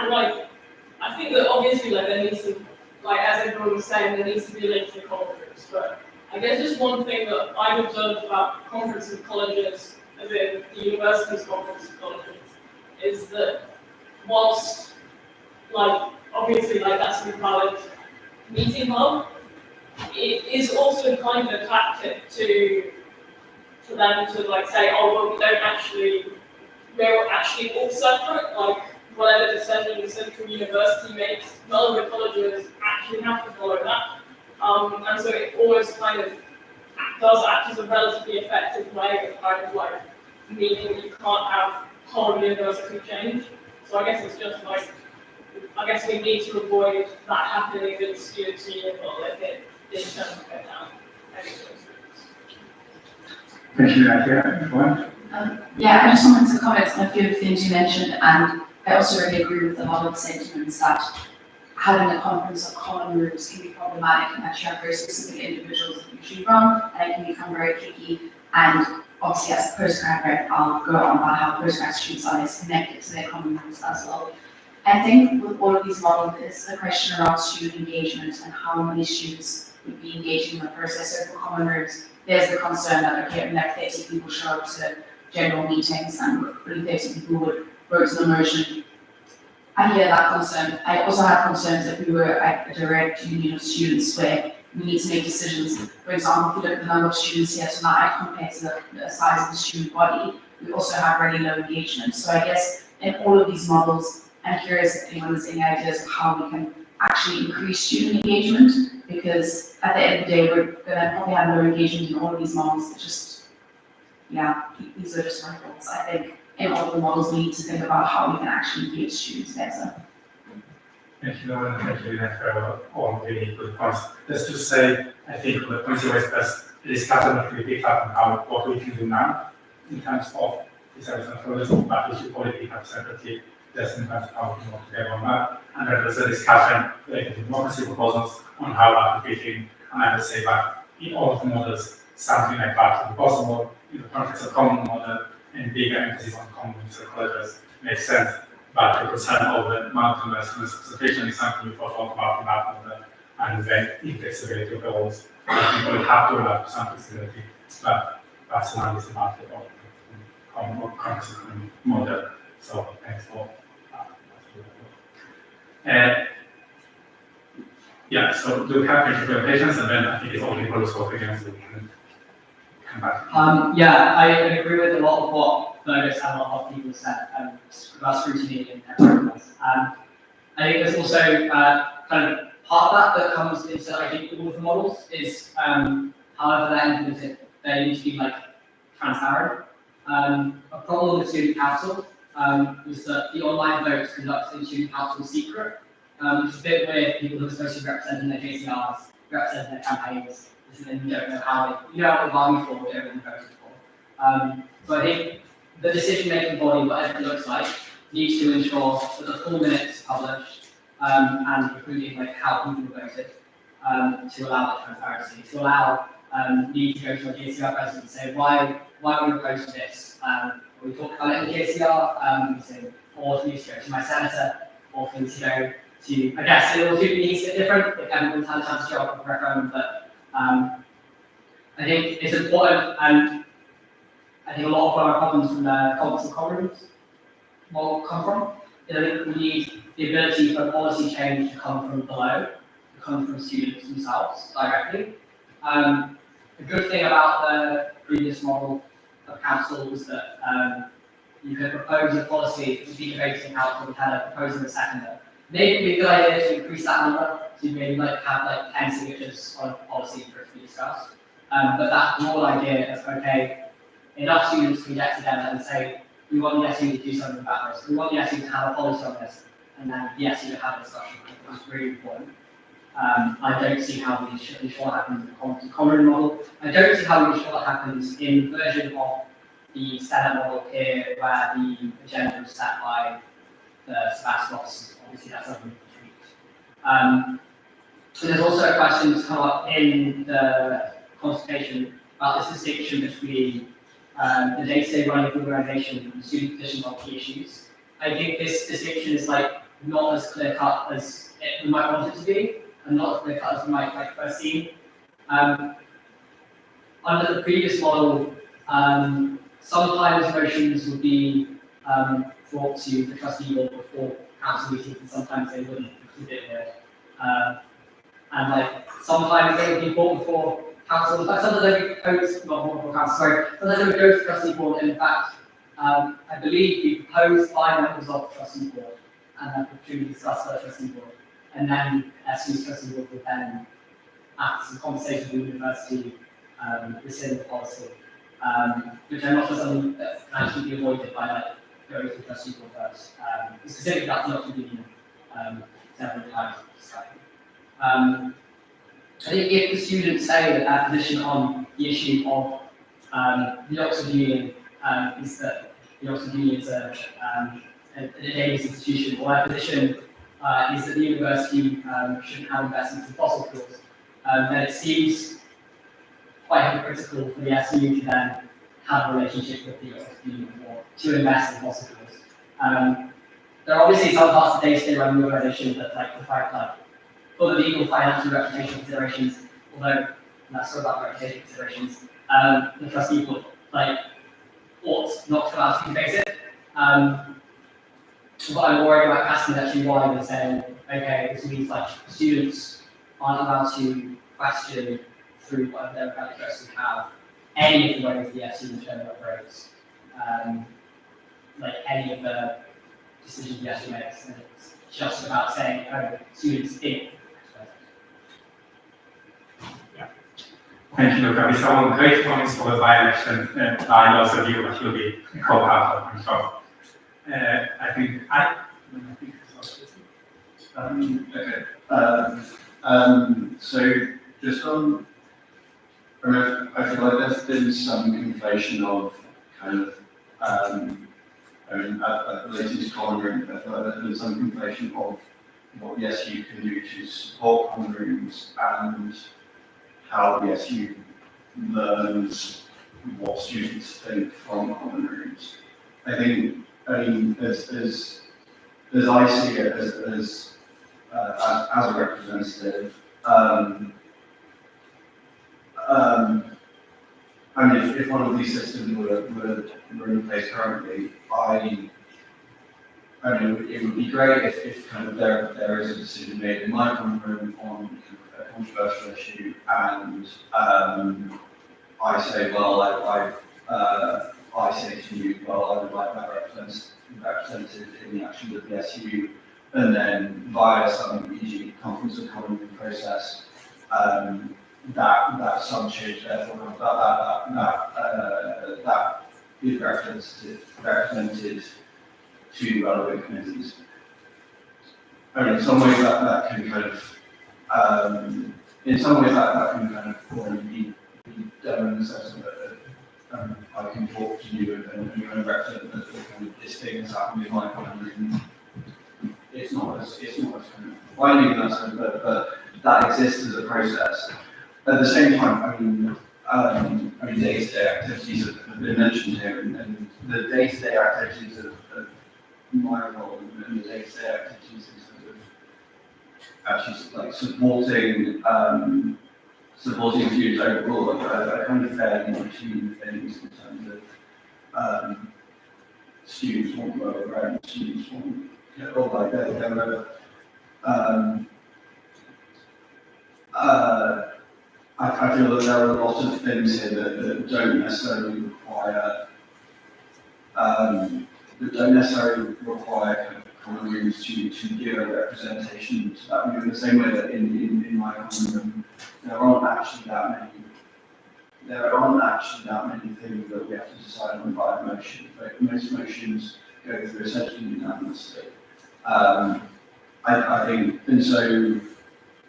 like, I think that obviously like there needs to, like as everyone was saying, there needs to be a link to conference, but I guess just one thing that I've observed about conference of colleges, as in the university's conference of colleges, is that whilst like obviously like that's a valid meeting hub, it is also kind of a tactic for them to like say, oh well, we're actually all separate, like whatever decision the central university makes, none of the colleges actually have to follow that. And so it always kind of does act as a relatively effective way of kind of like meaning that you can't have whole university change. So I guess it's just like, I guess we need to avoid that happening with students union, but like it doesn't go down. Thank you, Nadia. Yeah, I just wanted to comment on a few of the things you mentioned, and I also really agree with a lot of the sentiments that having a conference of common rooms can be problematic, and that you have very specific individuals that usually run, and it can become very tricky. And obviously, as a postgrad, I'll go on about how postgrad students are less connected to their common rooms as well. I think with all of these models, it's a question around student engagement and how many students would be engaging in the process. So for common rooms, there's the concern that, okay, like 30 people show up to general meetings and really 30 people would vote to the motion. I hear that concern. I also have concerns if we were at a direct union of students where we need to make decisions. For example, if you look at the number of students here tonight compared to the size of the student body, we also have really low engagement. So I guess in all of these models, I'm curious if anyone has any ideas of how we can actually increase student engagement, because at the end of the day, we're gonna probably have low engagement in all of these models. It's just, yeah, these are just my thoughts. I think in all of the models, we need to think about how we can actually engage students better. Thank you, Lauren, and thank you, Lynette, for all really good points. Just to say, I think the points you raised first, it is definitely picked up on how what we can do now in terms of this area of tourism, but we should probably pick up separately just in terms of how we can work together on that. And then there's a discussion related to democracy proposals on how application, and I would say that in all of the models, something like that would be possible in the context of common model and bigger emphasis on common colleges makes sense. But the concern of the mountain representation is something we talk about in that model, and then inflexibility of the roles. I think we have to allow some flexibility, but that's one disadvantage of common model. So thanks for that. Yeah, so do we have any presentations, and then I think it's all people who spoke again, so we can come back. Yeah, I agree with a lot of what Fergus and a lot of people said about scrutiny and everything else. I think there's also kind of part of that comes into, I think, all of the models is however they're implemented, they need to be like transparent. A problem with student council was that the online votes conducted in student council was secret. Which is a bit weird. People who are supposed to be representing their JCRs, representing their campaigns, and then you don't know how they, you know what they're vying for, what they're voting for. So I think the decision-making body, whatever it looks like, needs to ensure that the full minutes are published, and including like how people voted, to allow that transparency, to allow me to go to a JCR president and say, why are we opposed to this? We talk about it in the JCR, or for me to go to my senator, or for me to go to, I guess it all needs to be different if everyone's had a chance to show up for referendum, but I think it's important, and I think a lot of where our problems from the competence common rooms will come from. I think we need the ability for policy change to come from below, to come from students themselves directly. The good thing about the previous model of council was that you could propose a policy, it would be debated in council, we had a proposal and a seconder. Maybe it would be a good idea to increase that number, to maybe like have like 10 signatures on a policy for it to be discussed. But that broad idea of, okay, enough students can get together and say, we want the SU to do something about this, we want the SU to have a policy on this, and then the SU to have a discussion. That's really important. I don't see how we should ensure that happens in the common room model. I don't see how we ensure that happens in the version of the Senate model here, where the agenda is set by the Sebastian officers. Obviously, that's something to treat. There's also a question that's come up in the consultation about this distinction between the day-to-day running of the organisation and student positions on key issues. I think this distinction is like not as clear-cut as we might want it to be, and not as clear-cut as we might like first see. Under the previous model, sometimes motions would be brought to the trustee board before council meetings, and sometimes they wouldn't, which is a bit weird. And like sometimes they would be brought before council, in fact, sometimes they would go to, not before council, sorry, sometimes they would go to trustee board, and in fact, I believe we proposed by members of the trustee board, and then opportunity discussed by the trustee board, and then SU's trustee board would then, after some conversation with the university, rescind the policy, which I'm not sure something that can actually be avoided by like going to the trustee board first. Specifically, that's not to be several times discussed. I think if the students say that their position on the issue of the Oxford Union is that the Oxford Union is a dangerous institution, or their position is that the university shouldn't have investments in fossil fuels, then it seems quite hypocritical for the SU to then have a relationship with the Oxford Union or to invest in fossil fuels. There are obviously some parts of the day-to-day running the organisation that like the Fire Club, for the legal, financial, reputational considerations, although that's sort of about reputation considerations, the trustee board like ought not to allow to face it. But I'm worried about casting that too wide and saying, okay, this means like students aren't allowed to question through whatever democratic process we have any of the ways the SU in general operates, like any of the decisions the SU makes, and it's just about saying, oh, students think. Thank you, Luca. These are all great points for the by-election. I also view that you'll be co-part of, I'm sure. I think So just on, I feel like there's been some conflation of kind of, at the latest common room, I feel like there's been some conflation of what the SU can do to support common rooms and how the SU learns what students think from common rooms. I think, as I see it as a representative, if one of these systems were in place currently, it would be great if kind of there is a decision made in my common room on a controversial issue, and I say, well, I say to you, well, I would like that represented in the action of the SU, and then via some usually conference of common room process, that some change therefore that is represented to relevant committees. In some ways that can kind of, already be done in the sense that I can talk to you and kind of represent that kind of this thing has happened in my common room. It's not as kind of binding in that sense, but that exists as a process. At the same time, day-to-day activities have been mentioned here, and the day-to-day activities of my role and the day-to-day activities in terms of actually like supporting students overall are kind of fairly between things in terms of students want lower grade, students want, or like I feel that there are a lot of things here that don't necessarily require kind of common rooms to give a representation to that. In the same way that in my common room, there aren't actually that many things that we have to decide on by motion. Like most motions go through essentially unanimously. I think, and so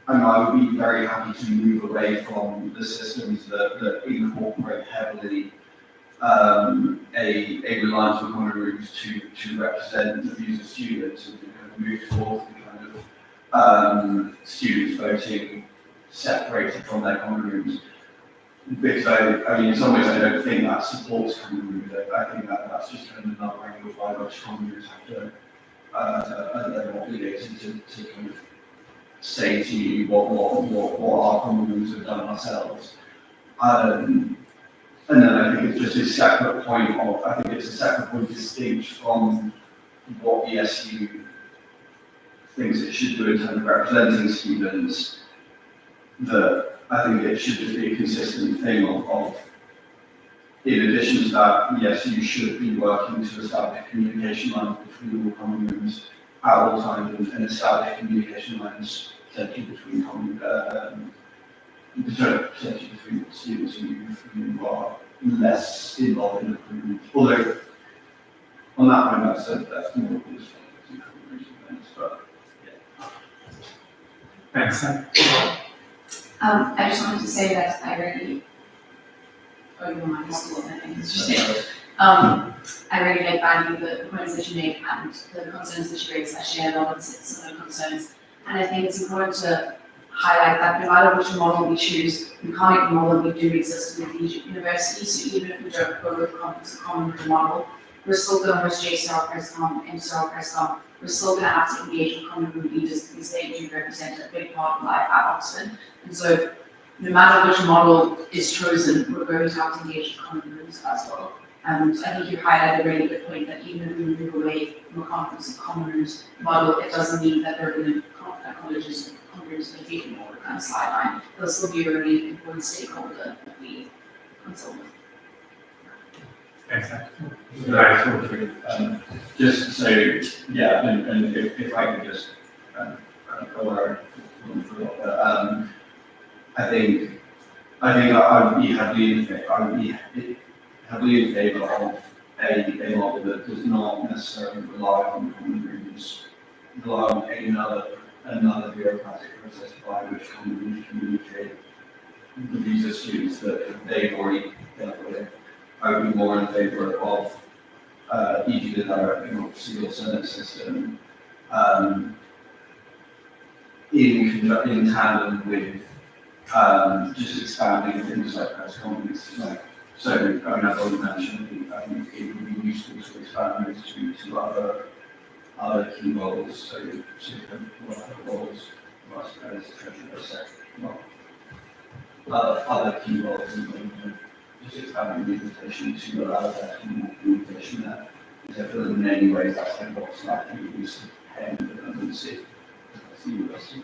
I would be very happy to move away from the systems that incorporate heavily a reliance on common rooms to represent the views of students, and kind of move towards the kind of students voting separated from their common rooms. Because I mean, in some ways, I don't think that supports common rooms. I think that's just kind of another angle by which common rooms have to, they're obligated to kind of say to you what our common rooms have done ourselves. And then I think it's just a separate point distinct from what the SU thinks it should do in terms of representing students, that I think it should just be a consistent thing of in addition to that, yes, you should be working to establish communication lines between all common rooms at all times and establish communication lines potentially between potentially between students who are less involved in the common rooms. Although on that point, that's more of this but Thanks. I just wanted to say that I really, I really like value the points that you make and the concerns that you raise. I share a lot of similar concerns, and I think it's important to highlight that no matter which model we choose, we can't ignore that we do exist with each university. So even if we don't go with a common model, we're still going to host JSTOR PressCon, MSTOR PressCon. We're still going to have to engage with common room leaders because they do represent a big part of life at Oxford. And so no matter which model is chosen, we're going to have to engage with common rooms as well. And I think you highlighted a really good point that even if we move away from a conference of common rooms model, it doesn't mean that they're going to colleges and common rooms will be more kind of sideline. They'll still be a really important stakeholder that we consult with. Thanks. Just so, yeah, and if I could just go where I think I would be heavily in favor of a model that does not necessarily rely on common rooms, rely on another bureaucratic process by which common rooms communicate the views of students that they've already dealt with. I would be more in favor of e.g. the direct democracy or Senate system in tandem with just expanding things like press conferences. So, I mean, I've already mentioned, I think it would be useful to expand those to other key roles, so roles, as treasurer, secretary, other key roles just expanding the invitation to allow that more communication there. Because I feel in many ways that's like what's likely to boost the redundancy of the university.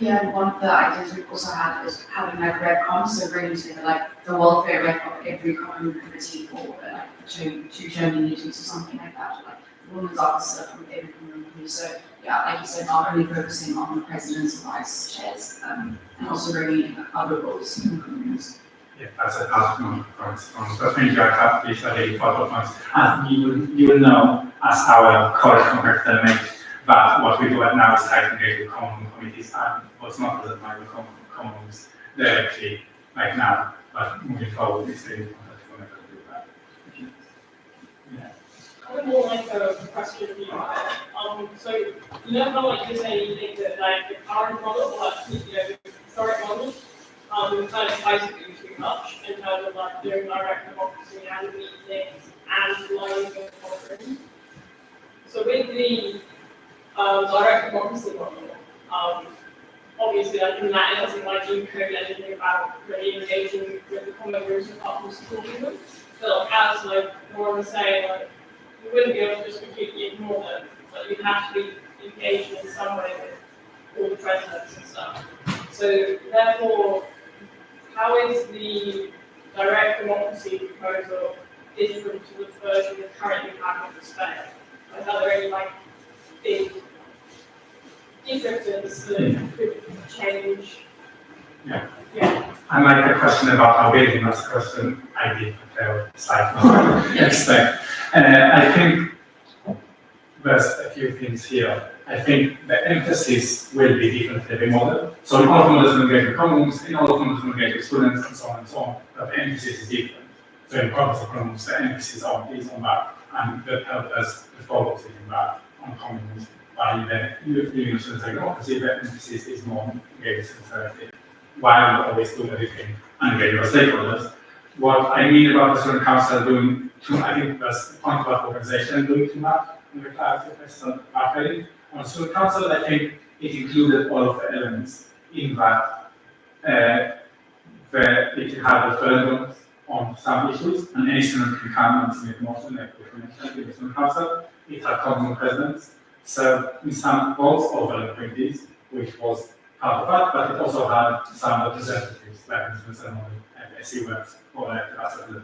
Yeah, one of the ideas we've also had is having like red comms, so bringing together like the welfare rep of every common room committee for like two German meetings or something like that, or like the women's officer from every common room committee. So yeah, like you said, not only focusing on the presidents and vice chairs, and also bringing in other roles in common rooms. Yeah, that's a outcome point. So thank you, I have these really follow-up points. And you will know, as our college competitor makes, that what we do right now is try to engage with common committees and what's not present by the commons directly right now, but moving forward, it's really important to connect with that. Yeah. Kind of more like a question for you. So you know how like you're saying you think that like the current model or like the historic models kind of basically too much in terms of like doing direct democracy and meetings and learning in conference. So with the direct democracy model, obviously I think that it doesn't like include anything about really engaging with the common rooms apart from supporting them. feel like as like Laura was saying, like you wouldn't be able to just completely ignore them, but you'd have to be engaged in some way with all the presidents and stuff. So therefore, how is the direct democracy proposal different to the version we currently have of the spec? Like, are there any like big differences that could change? Yeah. Yeah. And like the question about how big, that's a question I did prepare a slide for expect. I think there's a few things here. I think the emphasis will be different in every model. So in all of the models will engage with commons, in all of the models will engage with students, and so on and so on. But the emphasis is different. So in purpose of commons, the emphasis is on that, and the purpose, the focus is on that, on commons. While the union students like democracy, the emphasis is more on engaging sincerity, while we always do everything and engage with stakeholders. What I mean about the student council doing too, I think there's a point about organization doing too much in the clarity of marketing. On student council, I think it included all of the elements in that it had referendums on some issues, and any student can come and submit motion like to the student council. It had common presidents, so in some votes over the appointees, which was part of that, but it also had some representatives, like in the ceremony and SC works or like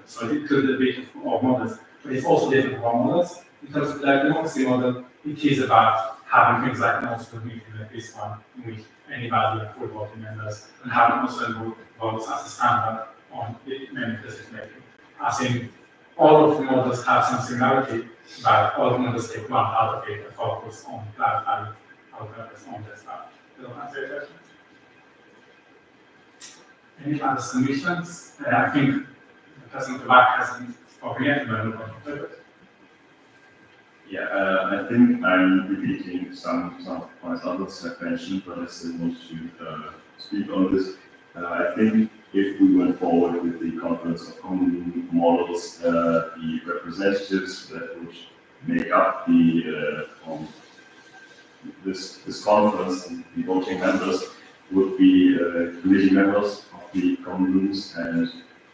so it included a bit of models, but it's also different from our models. In terms of the democracy model, it is about having things like an also meeting like this one, in which anybody are full voting members, and having also votes as a standard on many decision making. As in, all of the models have some similarity, but all of the models take one out of it and focus on clarifying our purpose on this stuff. Does that answer your question? Any other submissions? I think the person at the back hasn't spoken yet, but I'm going to Yeah, I think I'm repeating some of the points others have mentioned, but I still want to speak on this. I think if we went forward with the conference of common models, the representatives that would make up the this conference, and the voting members would be committee members of the common rooms, and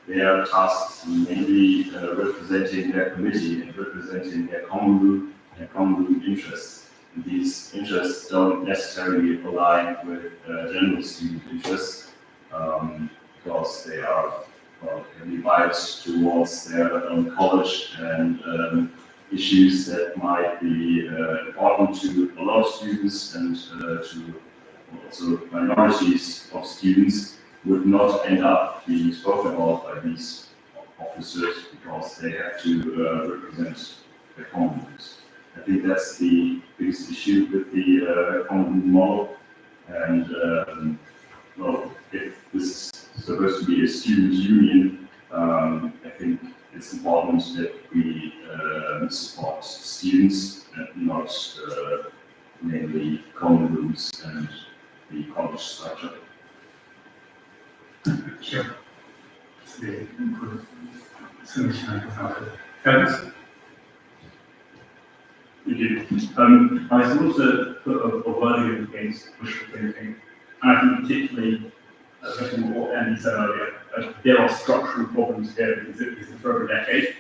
their tasks mainly representing their committee and representing their common room and common room interests. And these interests don't necessarily align with general student interests because they are heavily biased towards their own college and issues that might be important to a lot of students and to also minorities of students would not end up being spoken about by these officers because they have to represent the common rooms. I think that's the biggest issue with the common room model. And well, if this is supposed to be a student union, I think it's important that we support students and not mainly common rooms and the college structure. Sure. It's the good submission, I think. Thanks. Thank you. I want to put a wording against wishful thinking, and I think particularly, especially what Andy said earlier, there are structural problems here because it is for over a decade,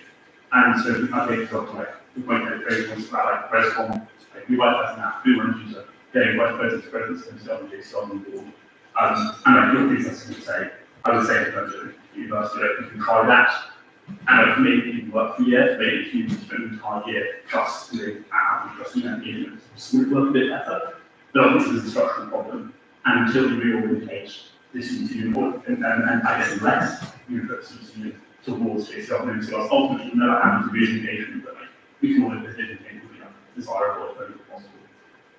and so I think it's got like the point that Craig wants about like Rescom, like we might have that, we want to getting vice presidents themselves and JSON on board. And I feel business would say, I would say to the university, you can try that. And maybe people work for a year, maybe if you spend an entire year trusting that it would work a bit better. But obviously there's a structural problem. And until you reorient this into and I guess less universities towards JSON and so ultimately never having to be engagement, but like we can always decision making would be desirable as possible.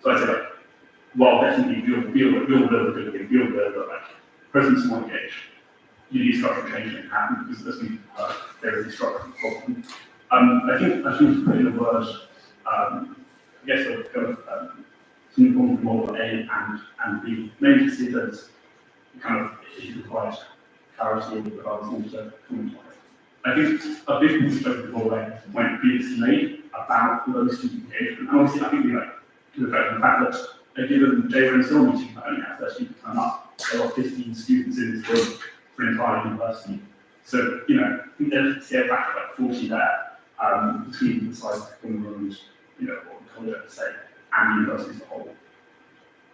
So I say like, while definitely feel good, but like presence more engaged. You need structural change to happen because as we've heard, there is a structural problem. I think to put in a word, I guess of kind of something from model A and B, mainly to see that kind of it requires clarity with regards to comment on it. I think a big mistake before when previously made about low student engagement, and obviously I think we like to reflect on the fact that given J and Still meeting that only have 30 people turn up, there are 15 students in this room for an entire university. So, you know, think there's a factor like 40 there, between the size of the common rooms, you know, or the college, let's say, and university as a whole.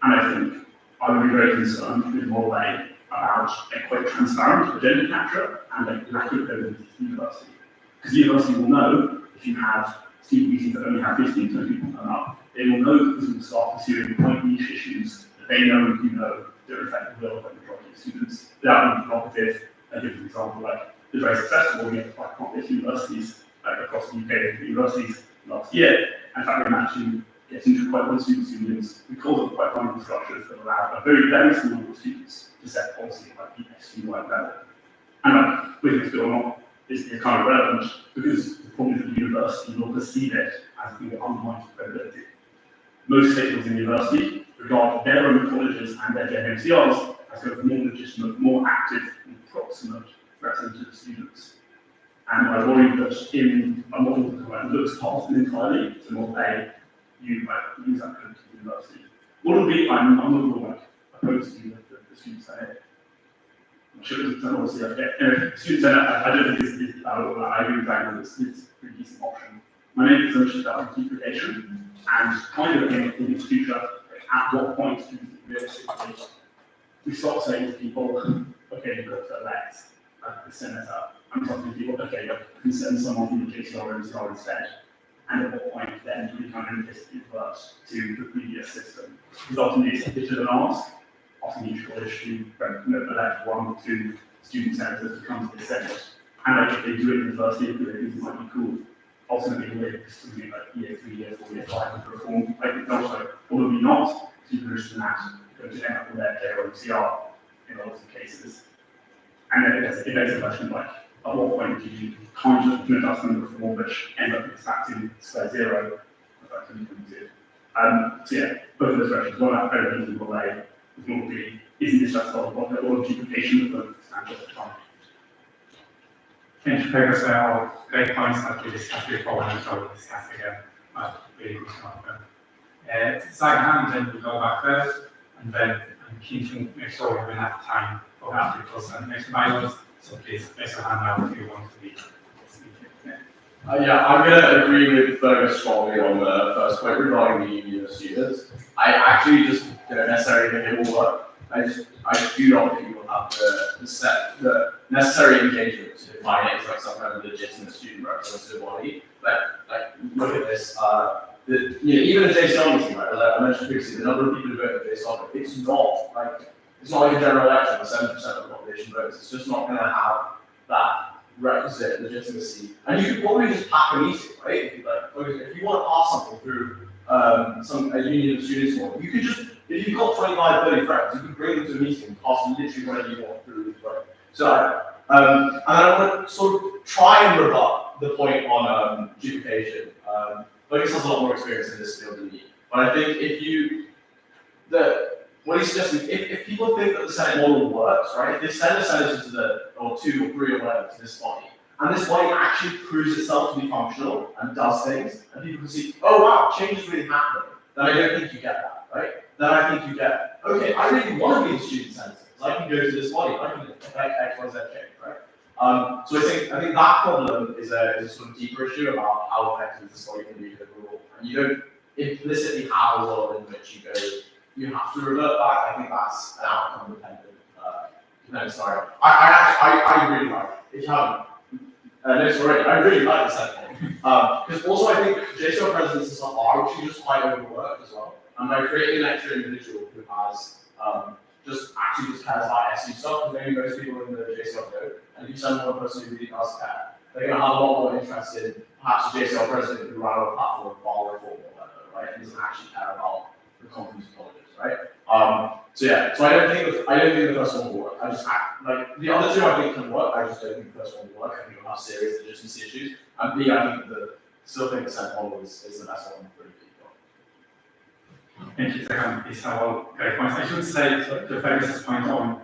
And I think I would be very concerned with Model A about a quite transparent agenda capture and a lack of evidence to university. Because the university will know if you have student meetings that only have 15 to 20 people turn up, they will know that this will start pursuing quite niche issues that they know and you know don't affect the will of the majority of students without being provocative. I give an example like the very successful like complex universities across the UK universities last year. In fact, we managed to get into quite one student unions because of quite one structures that allow a very, very small number of students to set policy like the SU-wide level. And like, whether it's or not, is kind of relevant because the problem is that the university will perceive it as a thing that undermines credibility. Most stakeholders in the university regard their own colleges and their JMCRs as kind of more legitimate, more active, and proximate representative students. And I worry that in a model that looks past it entirely to Model A, you might use that code to the university. Model B, I'm not like opposed to the student senate. I'm sure it's obviously okay. Student senate, I don't think is bad at all. I agree with that, it's a pretty decent option. My main concern is about duplication and kind of in the future, at what point do we realistically we stop saying to people, okay, you've got to elect the senator. I'm talking to people, okay, you can send someone from the JCR or MCR instead. And at what point then do we kind of implicitly revert to the previous system? Because ultimately it's a bit of an ask. Often you should issue, elect 1 or 2 student senators to come to the Senate. And like if they do it in the first year, they think it might be cool. Ultimately, we're distributing like year 3, year 4, year 5 with reform. I think also, probably not, super interested in that, going to end up with their JRMCR in a lot of cases. And then it begs the question like, at what point do you kind of do adjustment reform which end up back to square zero, as that can be do. So yeah, both of those directions, one out very reasonable way, with Model B, isn't this just sort of a lot of duplication of the standard time. Thank you, Fergus. All great points that we discussed before and so we'll discuss again. Really good stuff. Second hand, then we go back there, and then I'm keen to make sure we have enough time for articles and next bylaws. So please raise your hand now if you want to be speaking. Yeah, I'm going to agree with Fergus strongly on the first point regarding the union of students. I actually just don't necessarily think it will work. I do not think we'll have the necessary engagement to define it as like some kind of legitimate student representative body. Like look at this. Even a JCR meeting, right? Like I mentioned previously, the number of people who vote at JCR, it's not like a general election where 70% of the population votes. It's just not going to have that requisite legitimacy. And you could probably just pack a meeting, right? If you want to pass something through a union of students, or you could just, if you've got 25, 30 friends, you can bring them to a meeting and pass literally whatever you want through the vote. So, and I want to sort of try and rebut the point on duplication. Fergus has a lot more experience in this field than me. But I think what he's suggesting, if people think that the Senate model works, right? If they send a senator or 2 or 3 or whatever to this body, and this body actually proves itself to be functional and does things, and people can see, oh wow, change is really happening, then I don't think you get that, right? Then I think you get, okay, I really want to be the student senator, because I can go to this body, I can affect X, Y, Z change, right? So I think that problem is a sort of deeper issue about how effective this body can be overall. And you don't implicitly have a world in which you have to revert back. I think that's an outcome dependent scenario. I really like, if you haven't noticed already, I really like the second one. Because also I think JCR presidents and stuff are actually just quite overworked as well. And by creating an extra individual who has just cares about SU stuff, because maybe most people in the JCR don't. And if you send one person who really does care, they're going to have a lot more interest in perhaps a JCR president who ran on a platform of bar reform or whatever, right? And doesn't actually care about the conference of colleges, right? So I don't think the first one will work. Like the other 2 I think can work. I just don't think the first one will work. I think it'll have serious legitimacy issues. And B, I think still think the Senate model is the best one for people. Thank you, second piece. All great points. I should say to Fergus's point on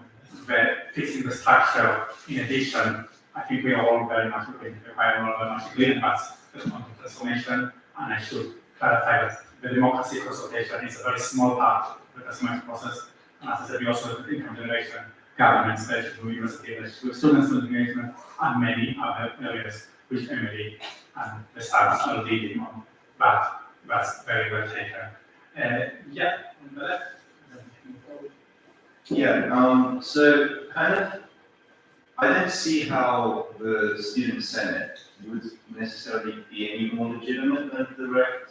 fixing the structure. In addition, I think we are all very much agree about the transformation, and I should clarify that the democracy consultation is a very small part of the transformation process. And as I said, we also have income generation government related to university related to students engagement, and many other areas which Emily and the staff are leading on. But that's very well taken. Yeah, on the left. Yeah, so kind of, I don't see how the student senate would necessarily be any more legitimate than direct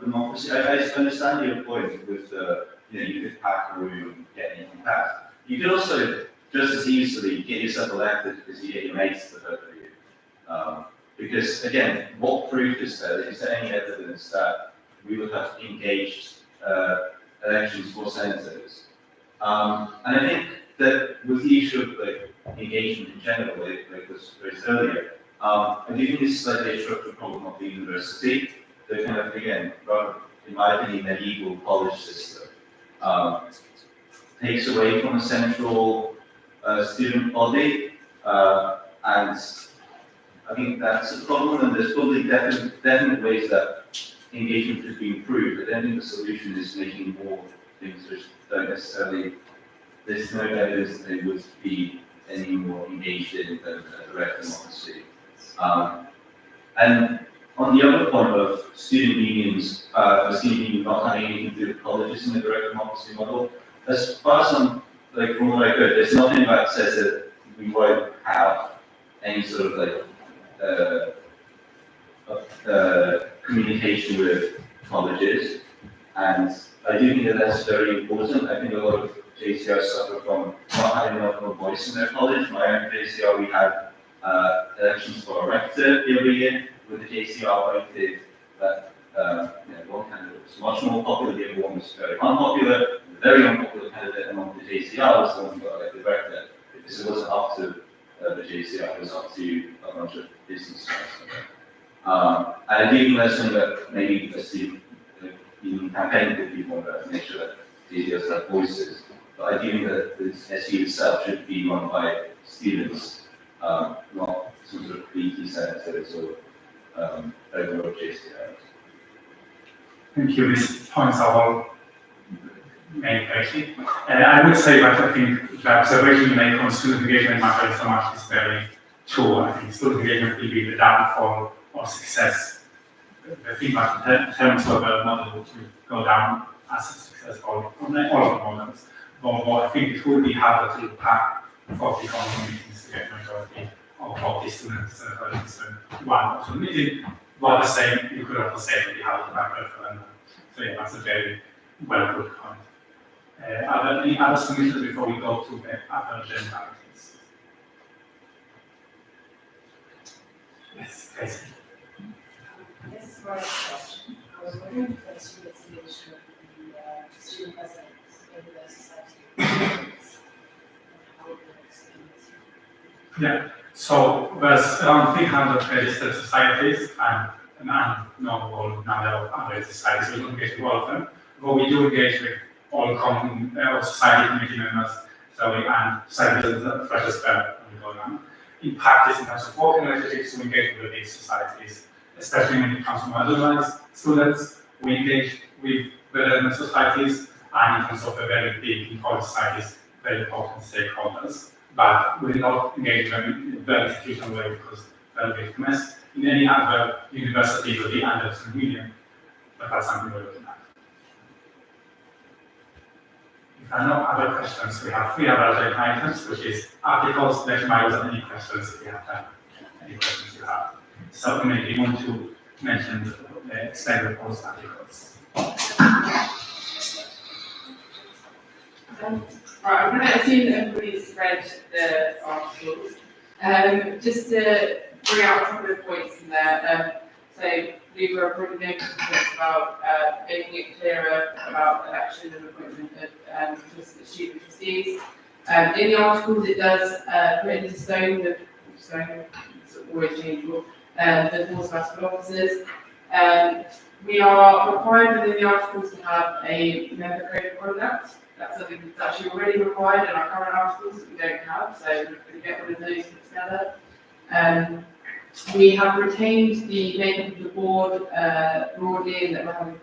democracy. I understand your point with the, you could pack a room and get anything passed. You could also just as easily get yourself elected because you get your mates to vote for you. Because again, what proof is there? Is there any evidence that we would have engaged elections for senators? And I think that with the issue of like engagement in general, like was raised earlier, I do think this is like a structural problem of the university. The kind of, again, rather, in my opinion, medieval college system takes away from a central student body, and I think that's a problem, and there's probably definite ways that engagement could be improved. I don't think the solution is making more things which don't necessarily, there's no evidence that they would be any more engaged in than a direct democracy. And on the other point of student unions, student union not having anything to do with colleges in the direct democracy model, as far as I'm, like, from what I heard, there's nothing that says that we won't have any sort of like communication with colleges, and I do think that that's very important. I think a lot of JCRs suffer from not having enough of a voice in their college. My own JCR, we had elections for a rector every year. With the JCR voted that one candidate was much more popular, the other one was very unpopular. The very unpopular candidate among the JCR was the one who got elected rector, because it wasn't up to the JCR, it was up to a bunch of business guys. And I do think that's something that maybe the student even campaign with people to make sure that JCRs have voices. But I do think that the SU itself should be run by students, not some sort of cliquey senators or overall JCRs. Thank you. These points are all made correctly. I would say that I think the observation you make on student engagement matters so much is very true. I think student engagement will be the downfall of success. The feedback in terms of the model will go down as successful on all of the models. But I think it will be harder to pack 40 council meetings to get majority of 40 students in one council meeting. But the same, you could also say that you have to back referendum. So yeah, that's a very well put point. Are there any other submissions before we go to the other agenda items? Yes, Casey. This is my question. I was wondering if the students in the issue of the student presidents in the society and how it works in this. Yeah, so there's around 300 registered societies and not all number of other societies. We don't engage with all of them, but we do engage with all common society committee members, so we and societies that fresh as well going on. In practice, in terms of working relationships, we engage with these societies, especially when it comes to marginalized students. We engage with the relevant societies, and in terms of the very big important societies, very important stakeholders. But we do not engage them in a very institutional way because they'll get messed. In any other university will be under 2 million, but that's something we're looking at. If there are no other questions, we have 3 other agenda items, which is articles, lecture and any questions if you have time, any questions you have. So maybe you want to mention the extended post articles. Right, I'm going to assume that everybody's read the articles. Just to bring out a couple of points in there. So we were probably making some points about making it clearer about election and appointment of student trustees. In the articles, it does put into stone it's always changeable, the board's master officers. We are required within the articles to have a member code of conduct. That's something that's actually already required in our current articles that we don't have, so we're going to get rid of those together. We have retained the makeup of the board broadly in that we're having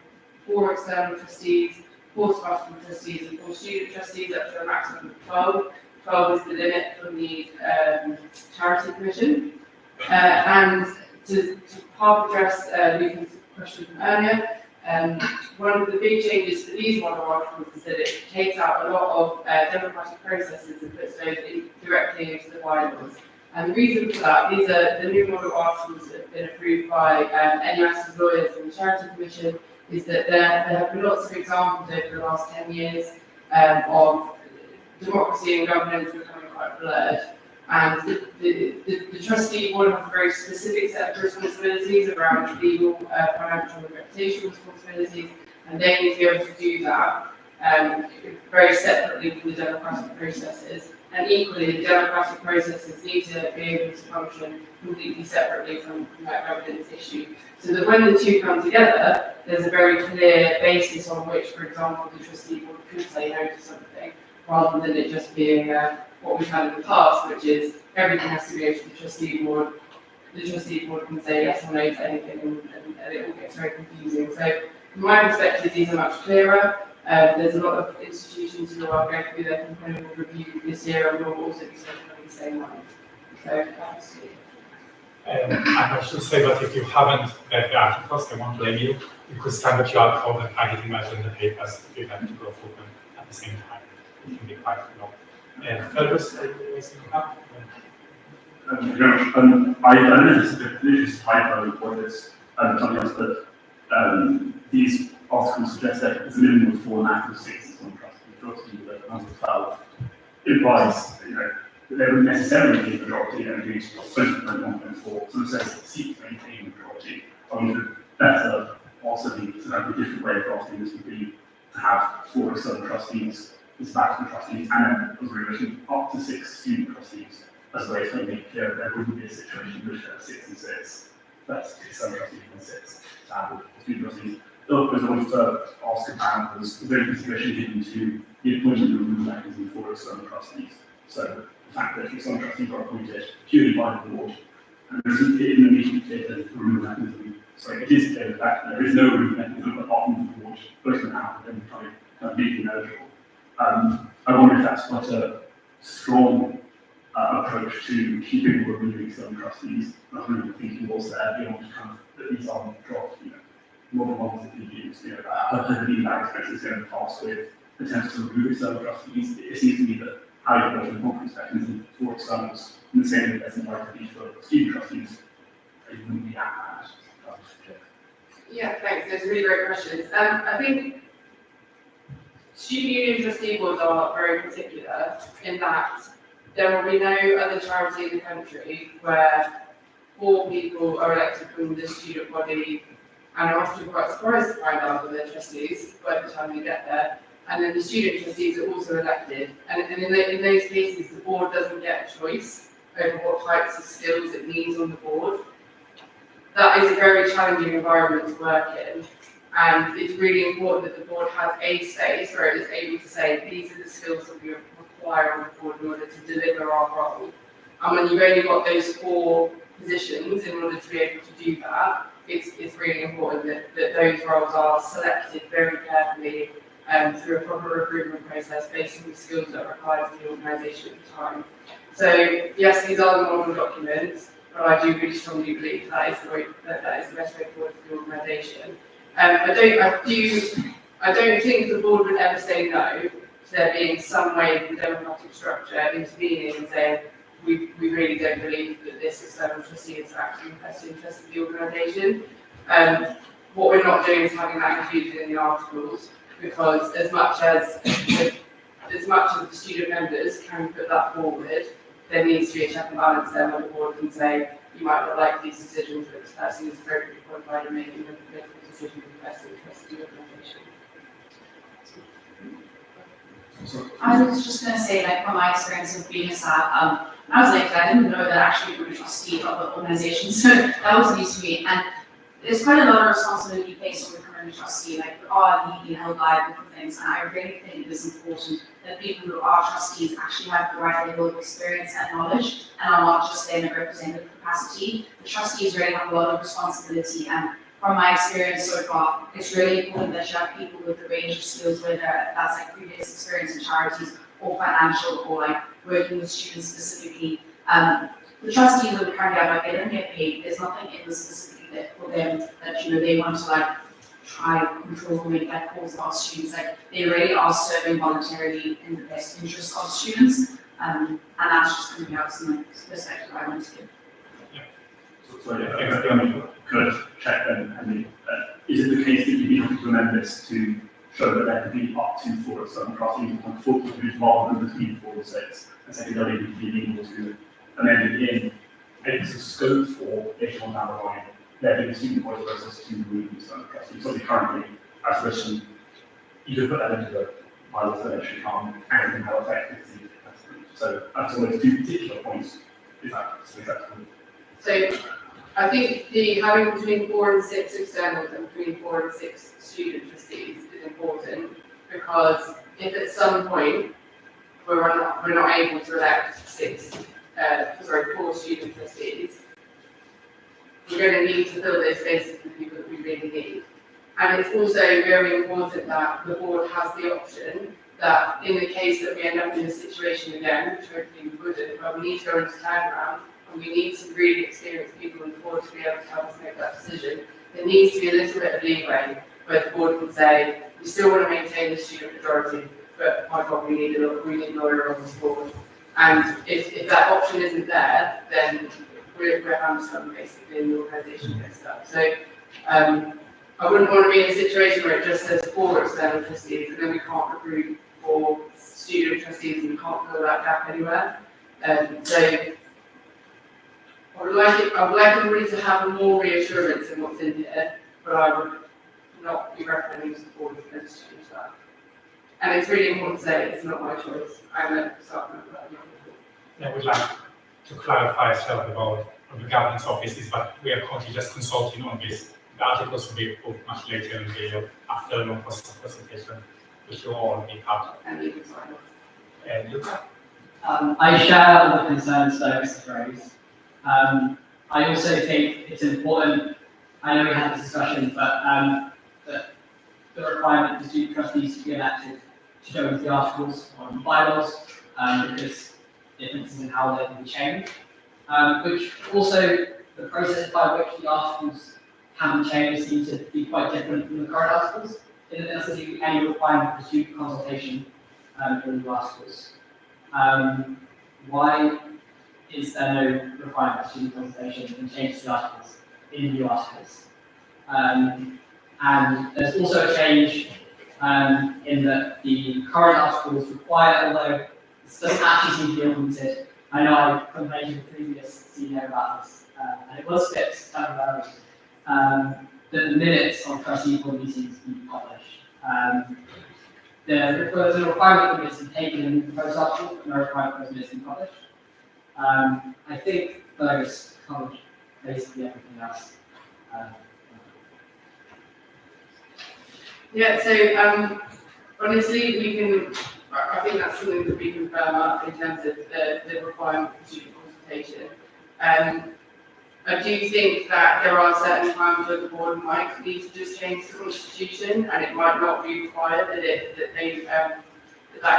4 external trustees 4 supervisory trustees and 4 student trustees, up to a maximum of 12. 12 is the limit from the charity commission. And to half address Lucan's question from earlier, one of the big changes to these model articles is that it takes out a lot of democratic processes and puts those directly into the bylaws. And the reason for that, these are the new model articles that have been approved by NUS's lawyers and the Charity Commission, is that there have been lots of examples over the last 10 years of democracy and governance becoming quite blurred. And the trustee board has a very specific set of responsibilities around legal, financial, and reputational responsibilities, and they need to be able to do that very separately from the democratic processes. And equally, the democratic processes need to be able to function completely separately from that governance issue. So that when the two come together, there's a very clear basis on which, for example, the trustee board could say no to something, rather than it just being what we've had in the past, which is everything has to go to the trustee board. The trustee board can say yes or no to anything, and it all gets very confusing. So from my perspective, these are much clearer. There's a lot of institutions who are going through their component review this year, and will also be taking the same line. So that's it. And I should say that if you haven't read the articles, I won't blame you. You could scan the QR code and find it in the papers if you have to go through them at the same time. It can be quite long. Fergus, anything you have? Thank you very much. I don't know if it's a religious typo or this something else, but these articles suggest that there's a minimum of 4 and active 6 on trust. The majority of the 12 implies, that they wouldn't necessarily be a majority and be 20.1.4. So it says seek to maintain a majority. I wonder better also the different way of drafting this would be to have 4 external trustees, as maximum trustees, and then as we mentioned, up to 6 student trustees, as a way to make clear that there wouldn't be a situation in which there are 6 and 6. That's external trustees and 6 standard student trustees. The other question I wanted to ask about was very consideration given to the appointment of a rule mechanism for external trustees. So the fact that external trustees are appointed purely by the board, and there isn't in the meeting clear that a rule mechanism. Sorry, it is clear that there is no rule mechanism apart from the board, both now and then kind of legally eligible. I wonder if that's quite a strong approach to keeping or removing external trustees. I was really thinking what's there beyond kind of that these are dropped, model ones that we use, other than that expenses going to pass with attempts to remove external trustees. It seems to me that how you go to the conference mechanism for externals in the same way as it might be for student trustees, it wouldn't be that bad. Yeah, thanks. Those are really great questions. I think student union trustee boards are very particular in that there will be no other charity in the country where 4 people are elected from the student body, and I'm often quite surprised to find out that they're trustees by the time we get there. And then the student trustees are also elected. And in those cases, the board doesn't get a choice over what types of skills it needs on the board. That is a very challenging environment to work in. And it's really important that the board has a space where it is able to say, these are the skills that we require on the board in order to deliver our role. And when you've only got those 4 positions in order to be able to do that, it's really important that those roles are selected very carefully through a proper recruitment process based on the skills that are required for the organisation at the time. So yes, these are the model documents, but I do really strongly believe that is the best way forward for the organisation. I don't think the board would ever say no to there being some way of the democratic structure intervening and saying, we really don't believe that this external trustee is actually in the best interest of the organisation. What we're not doing is having that included in the articles, because as much as the student members can put that forward, there needs to be a check and balance there where the board can say, you might not like these decisions, but this person is appropriately qualified in making the decision in the best interest of the organisation. I was just going to say, from my experience of being a SAB, I was elected, I didn't know that actually we were a trustee of the organisation, so that was news to me. And there's quite a lot of responsibility placed on the current trustee, we are legally held liable for things, and I really think it is important that people who are trustees actually have the right level of experience and knowledge, and are not just there in a representative capacity. The trustees really have a lot of responsibility, and from my experience so far, it's really important that you have people with a range of skills, whether that's like previous experience in charities or financial or like working with students specifically. The trustees that we currently have, like, they don't get paid. There's nothing in the specific that for them that, you know, they want to like try control or make that calls about students. Like, they really are serving voluntarily in the best interest of students. And that's just going to be out some perspective I want to give. So yeah, could check then, I mean, is it the case that you'd be happy to amend this to show that there could be up to 4 at certain trustees on 4 groups rather than between 4 and 6? And secondarily, would you be able to amend it in a piece of scope for later on down the line, there being a student voice process to remove these certain trustees? So currently, as written, you could put that into the bylaws that actually come and can have effect with the capacity. So that's always 2 particular points. Is that acceptable? So I think the having between 4 and 6 externals and between 4 and 6 student trustees is important, because if at some point we're not able to elect 4 student trustees, we're going to need to fill those spaces with people that we really need. And it's also very important that the board has the option that in the case that we end up in this situation again, which hopefully we wouldn't, but we need to go into turnaround, and we need some really experienced people on the board to be able to help us make that decision. There needs to be a little bit of leeway where the board can say, we still want to maintain the student majority, but my God, we need a lawyer on this board. And if that option isn't there, then we're hamstrung basically in the organisation gets up. So I wouldn't want to be in a situation where it just says 4 external trustees and then we can't recruit 4 student trustees and we can't fill that gap anywhere. So I would like everybody to have more reassurance in what's in here, but I would not be recommending support for this to change that. And it's really important to say it's not my choice. I'm going to start with that. I would like to clarify as well about the governance offices, but we are currently just consulting on this. The articles will be approved much later in the year after the process of presentation, which will all be part. And you can sign off. And Luca? I share all the concerns that Mr. raised. I also think it's important, I know we had this discussion, but the requirement for student trustees to be elected to go into the articles on bylaws, because differences in how they can be changed. Which also, the process by which the articles can be changed seems to be quite different from the current articles. It doesn't necessarily any requirement for student consultation in the articles. Why is there no requirement for student consultation and changes to the articles in new articles? And there's also a change in that the current articles require, although this doesn't actually seem to be implemented. I know I complained to the previous CEO about this, and it was fixed temporarily, that the minutes of trustee board meetings be published. There's a requirement for minutes to be taken in the proposed article, but no requirement for those minutes to be published. I think those covered basically everything else. Yeah, so honestly, we can, I think that's something that we can firm up in terms of the requirement for student consultation. I do think that there are certain times where the board might need to just change the constitution, and it might not be required that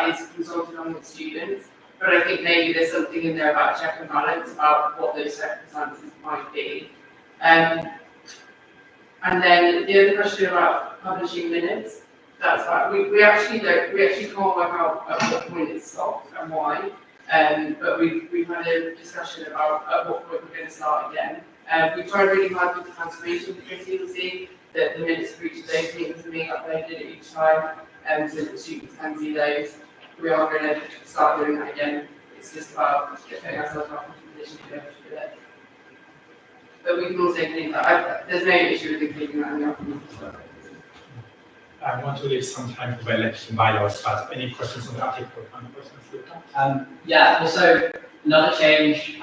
is consulted on with students. But I think maybe there's something in there about check and balance about what those circumstances might be. And then the other question about publishing minutes, that's fine. We actually can't work out at what point it stopped and why. But we've had a discussion about at what point we're going to start again. We've tried really hard with the transformation committee to see that the minutes for each of those meetings are being uploaded each time, so that students can see those. We are going to start doing that again. It's just about getting ourselves up in a position to be able to do it. But we can also clean that. There's no issue with cleaning that in the afternoon as well. I want to leave some time for the election bylaws, but any questions on the article? Yeah, also another change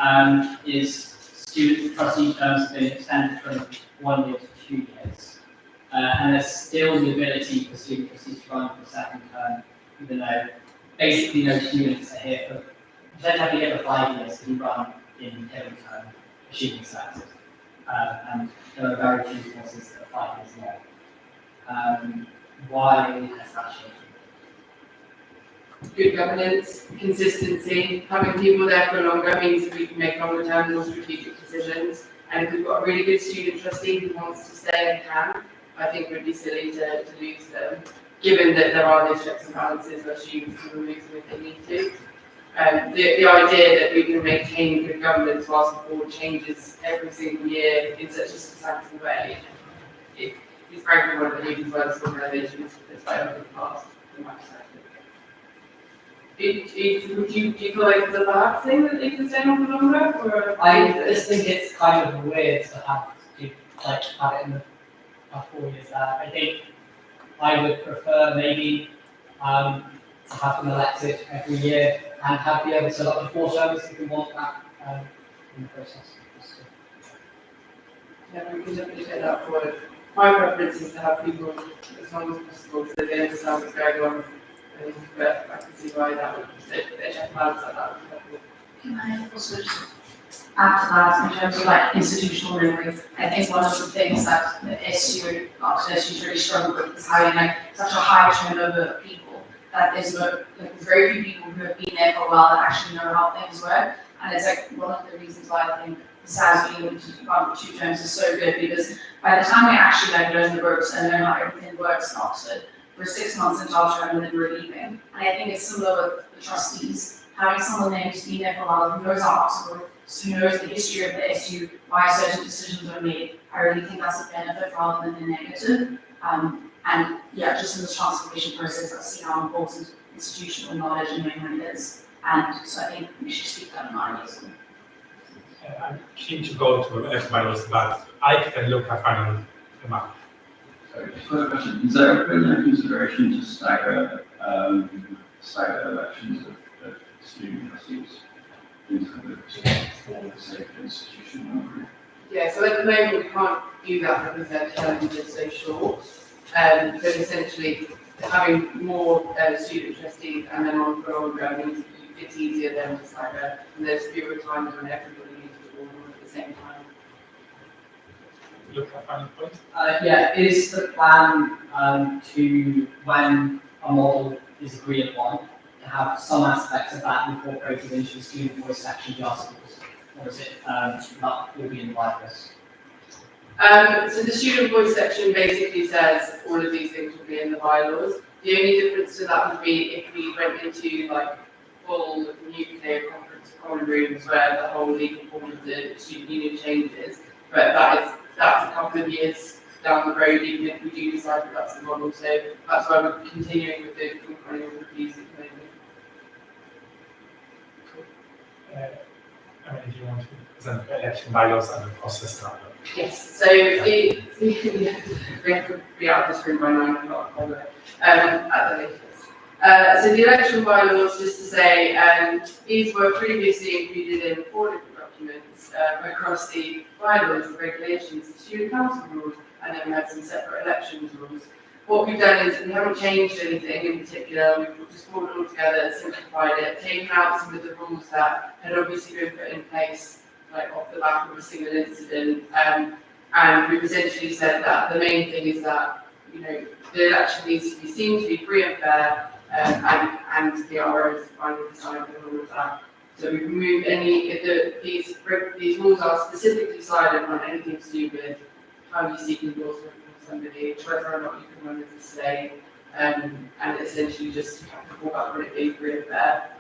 is student trustee terms have been extended from 1 year to 2 years. And there's still the ability for student trustees to run for a second term, even though basically no students are here for, potentially here for 5 years to run in every term, assuming selected. and there are very few courses that are 5 years long. Why has that changed? Good governance, consistency, having people there for longer means that we can make longer term, more strategic decisions. And if we've got a really good student trustee who wants to stay and can, I think it would be silly to lose them, given that there are those checks and balances where students can remove them if they need to. The idea that we can maintain good governance whilst the board changes every single year in such a substantial way, it is frankly one of the reasons why this organisation has failed in the past, from my perspective. Do you feel like it's a bad thing that they can stay on for longer? Or I just think it's kind of weird to have it in the 4 years there. I think I would prefer maybe to have them elected every year and have be able to elect the 4 terms if we want that in the process. Yeah, we can definitely take that forward. My preference is to have people as long as possible so they understand what's going on. But I can see why that would, a check and balance like that would be helpful. Can I also just add to that in terms of like institutional memory? I think one of the things that the SU really struggle with is having like such a high turnover of people that there's very few people who have been there for a while that actually know how things work. And it's like one of the reasons why I think the SAS being able to run 2 terms is so good, because by the time we actually like learn the ropes and learn how everything works in Oxford, we're 6 months into our term and then we're leaving. And I think it's similar with the trustees, having someone there who's been there for a while, who knows how Oxford works, who knows the history of the SU, why certain decisions are made. I really think that's a benefit rather than a negative. And yeah, just in this transformation process, I see how important institutional knowledge and memory is. And so I think we should keep that in mind as well. I'm keen to go to election bylaws, but I can look at final map. Sorry, just another question. Is there ever a consideration to stagger elections of student trustees into for the sake of institutional memory? Yeah, so at the moment we can't do that because their terms are so short. But essentially having more student trustees and then on for longer means it's easier then to stagger, and there's fewer times when everybody needs to all at the same time. Look at final point. Yeah, is the plan to, when a model is agreed upon, to have some aspects of that incorporated into the student voice section of the articles? Or is it that will be in the bylaws? So the student voice section basically says all of these things will be in the bylaws. The only difference to that would be if we went into like full nuclear conference common rooms where the whole legal form of the student union changes. But that's a couple of years down the road, even if we do decide that that's the model. So that's why we're continuing with the running reviews at the moment. Do you want to present the election bylaws and the process now? Yes, so we have to be out of this room by 9 o'clock, at the latest. So the election bylaws, just to say, these were previously included in 4 different documents across the bylaws, the regulations, the student council rules, and then we had some separate elections rules. What we've done is we haven't changed anything in particular, we've just brought it all together, simplified it, taken out some of the rules that had obviously been put in place like off the back of a single incident, and we've essentially said that the main thing is that, you know, the election needs to be seen to be free and fair, and the ROs finally decide on all of that. So we've removed these rules are specifically silent on anything to do with how you seek endorsement from somebody, whether or not you can run as a slave, and essentially just talk about when it being free and fair.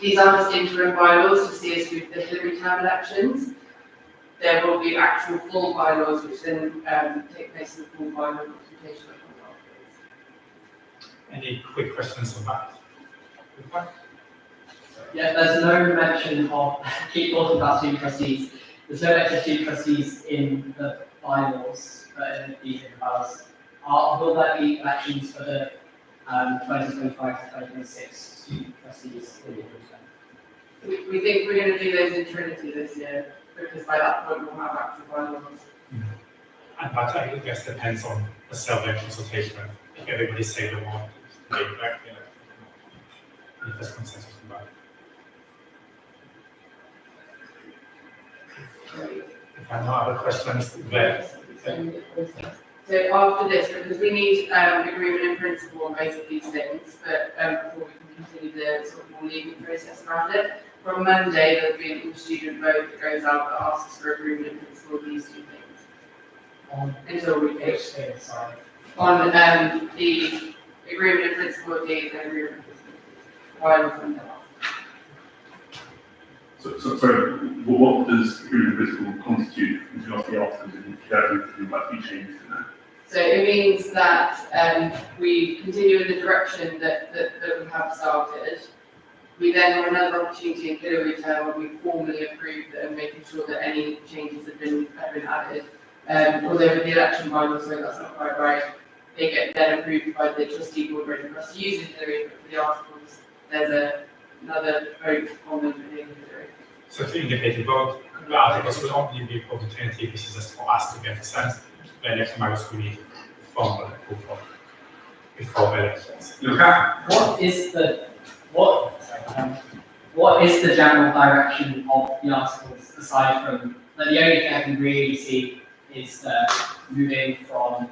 These are just interim bylaws to see us through the Hillary term elections. There will be actual full bylaws which then take place in the full bylaw consultation. Any quick questions on that? Yeah, there's no mention of, keep talking about student trustees, there's no mention of student trustees in the bylaws, but in these bylaws. Will there be elections for the 2025 to 2026 student trustees? We think we're going to do those in Trinity this year, because by that point we'll have actual bylaws. And that, I guess, depends on the survey consultation. If everybody say they want to make back, if there's consensus on that. If And no other questions there. So after this, because we need agreement in principle on both of these things, but before we can continue the sort of more legal process around it, from Monday there'll be an all-student vote that goes out that asks for agreement in principle of these two things. Until we Which thing, sorry. on the agreement in principle of these and agreement in principle of violence. So, sorry, what does agreement principle constitute in terms of the articles and if there might be changes in that? So it means that we continue in the direction that we have started. We then have another opportunity in Pillory term where we formally approve them, making sure that any changes have been added. Although with the election bylaws, so that's not quite right, they get then approved by the trustee board ready for us to use in Pillory, but for the articles, there's another vote on them in Pillory. So to indicate a vote, the articles will only be voted tentative. This is just for us to get a sense. The election bylaws will need formal approval before the elections. Luca? What is the general direction of the articles aside from, like, the only thing I can really see is moving from,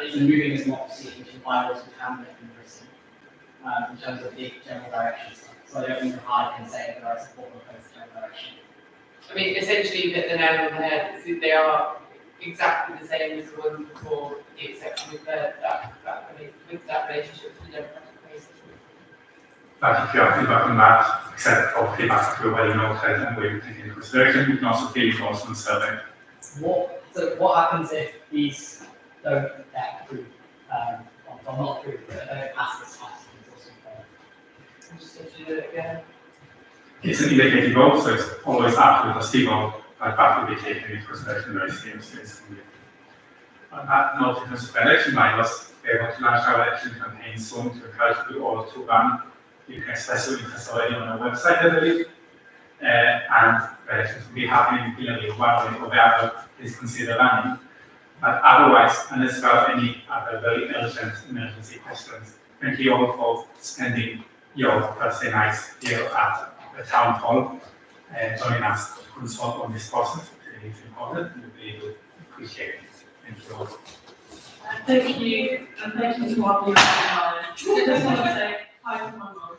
is the moving as democracy which bylaws with Hamlet and Britain, in terms of the general direction. So I don't think I can say that I support or oppose the general direction. I mean, essentially, you hit the nail on the head. So they are exactly the same as the ones before, with the exception with with that relationship to the democratic process. But if you have feedback on that, except for feedback that we already noted and we will take into consideration, you can also fill it also on survey. What happens if these don't get approved, or not approved, but don't pass this test? Just have to do it again. It's an indicative vote, so it's always up to the trustee vote, but that will be taken into consideration very seriously. On that note, in terms of election bylaws, we are going to launch our election campaign soon to encourage you all to run. You can express your interest already on our website, I believe. And the elections will be happening clearly one way or the other. Please consider running. But otherwise, unless there are any other very urgent emergency questions, thank you all for spending your Thursday nights here at the town hall, joining us to consult on this process. It's important, and we really appreciate it. Thank you all. Thank you, and thank you to all of you. I just want to say hi to my mom.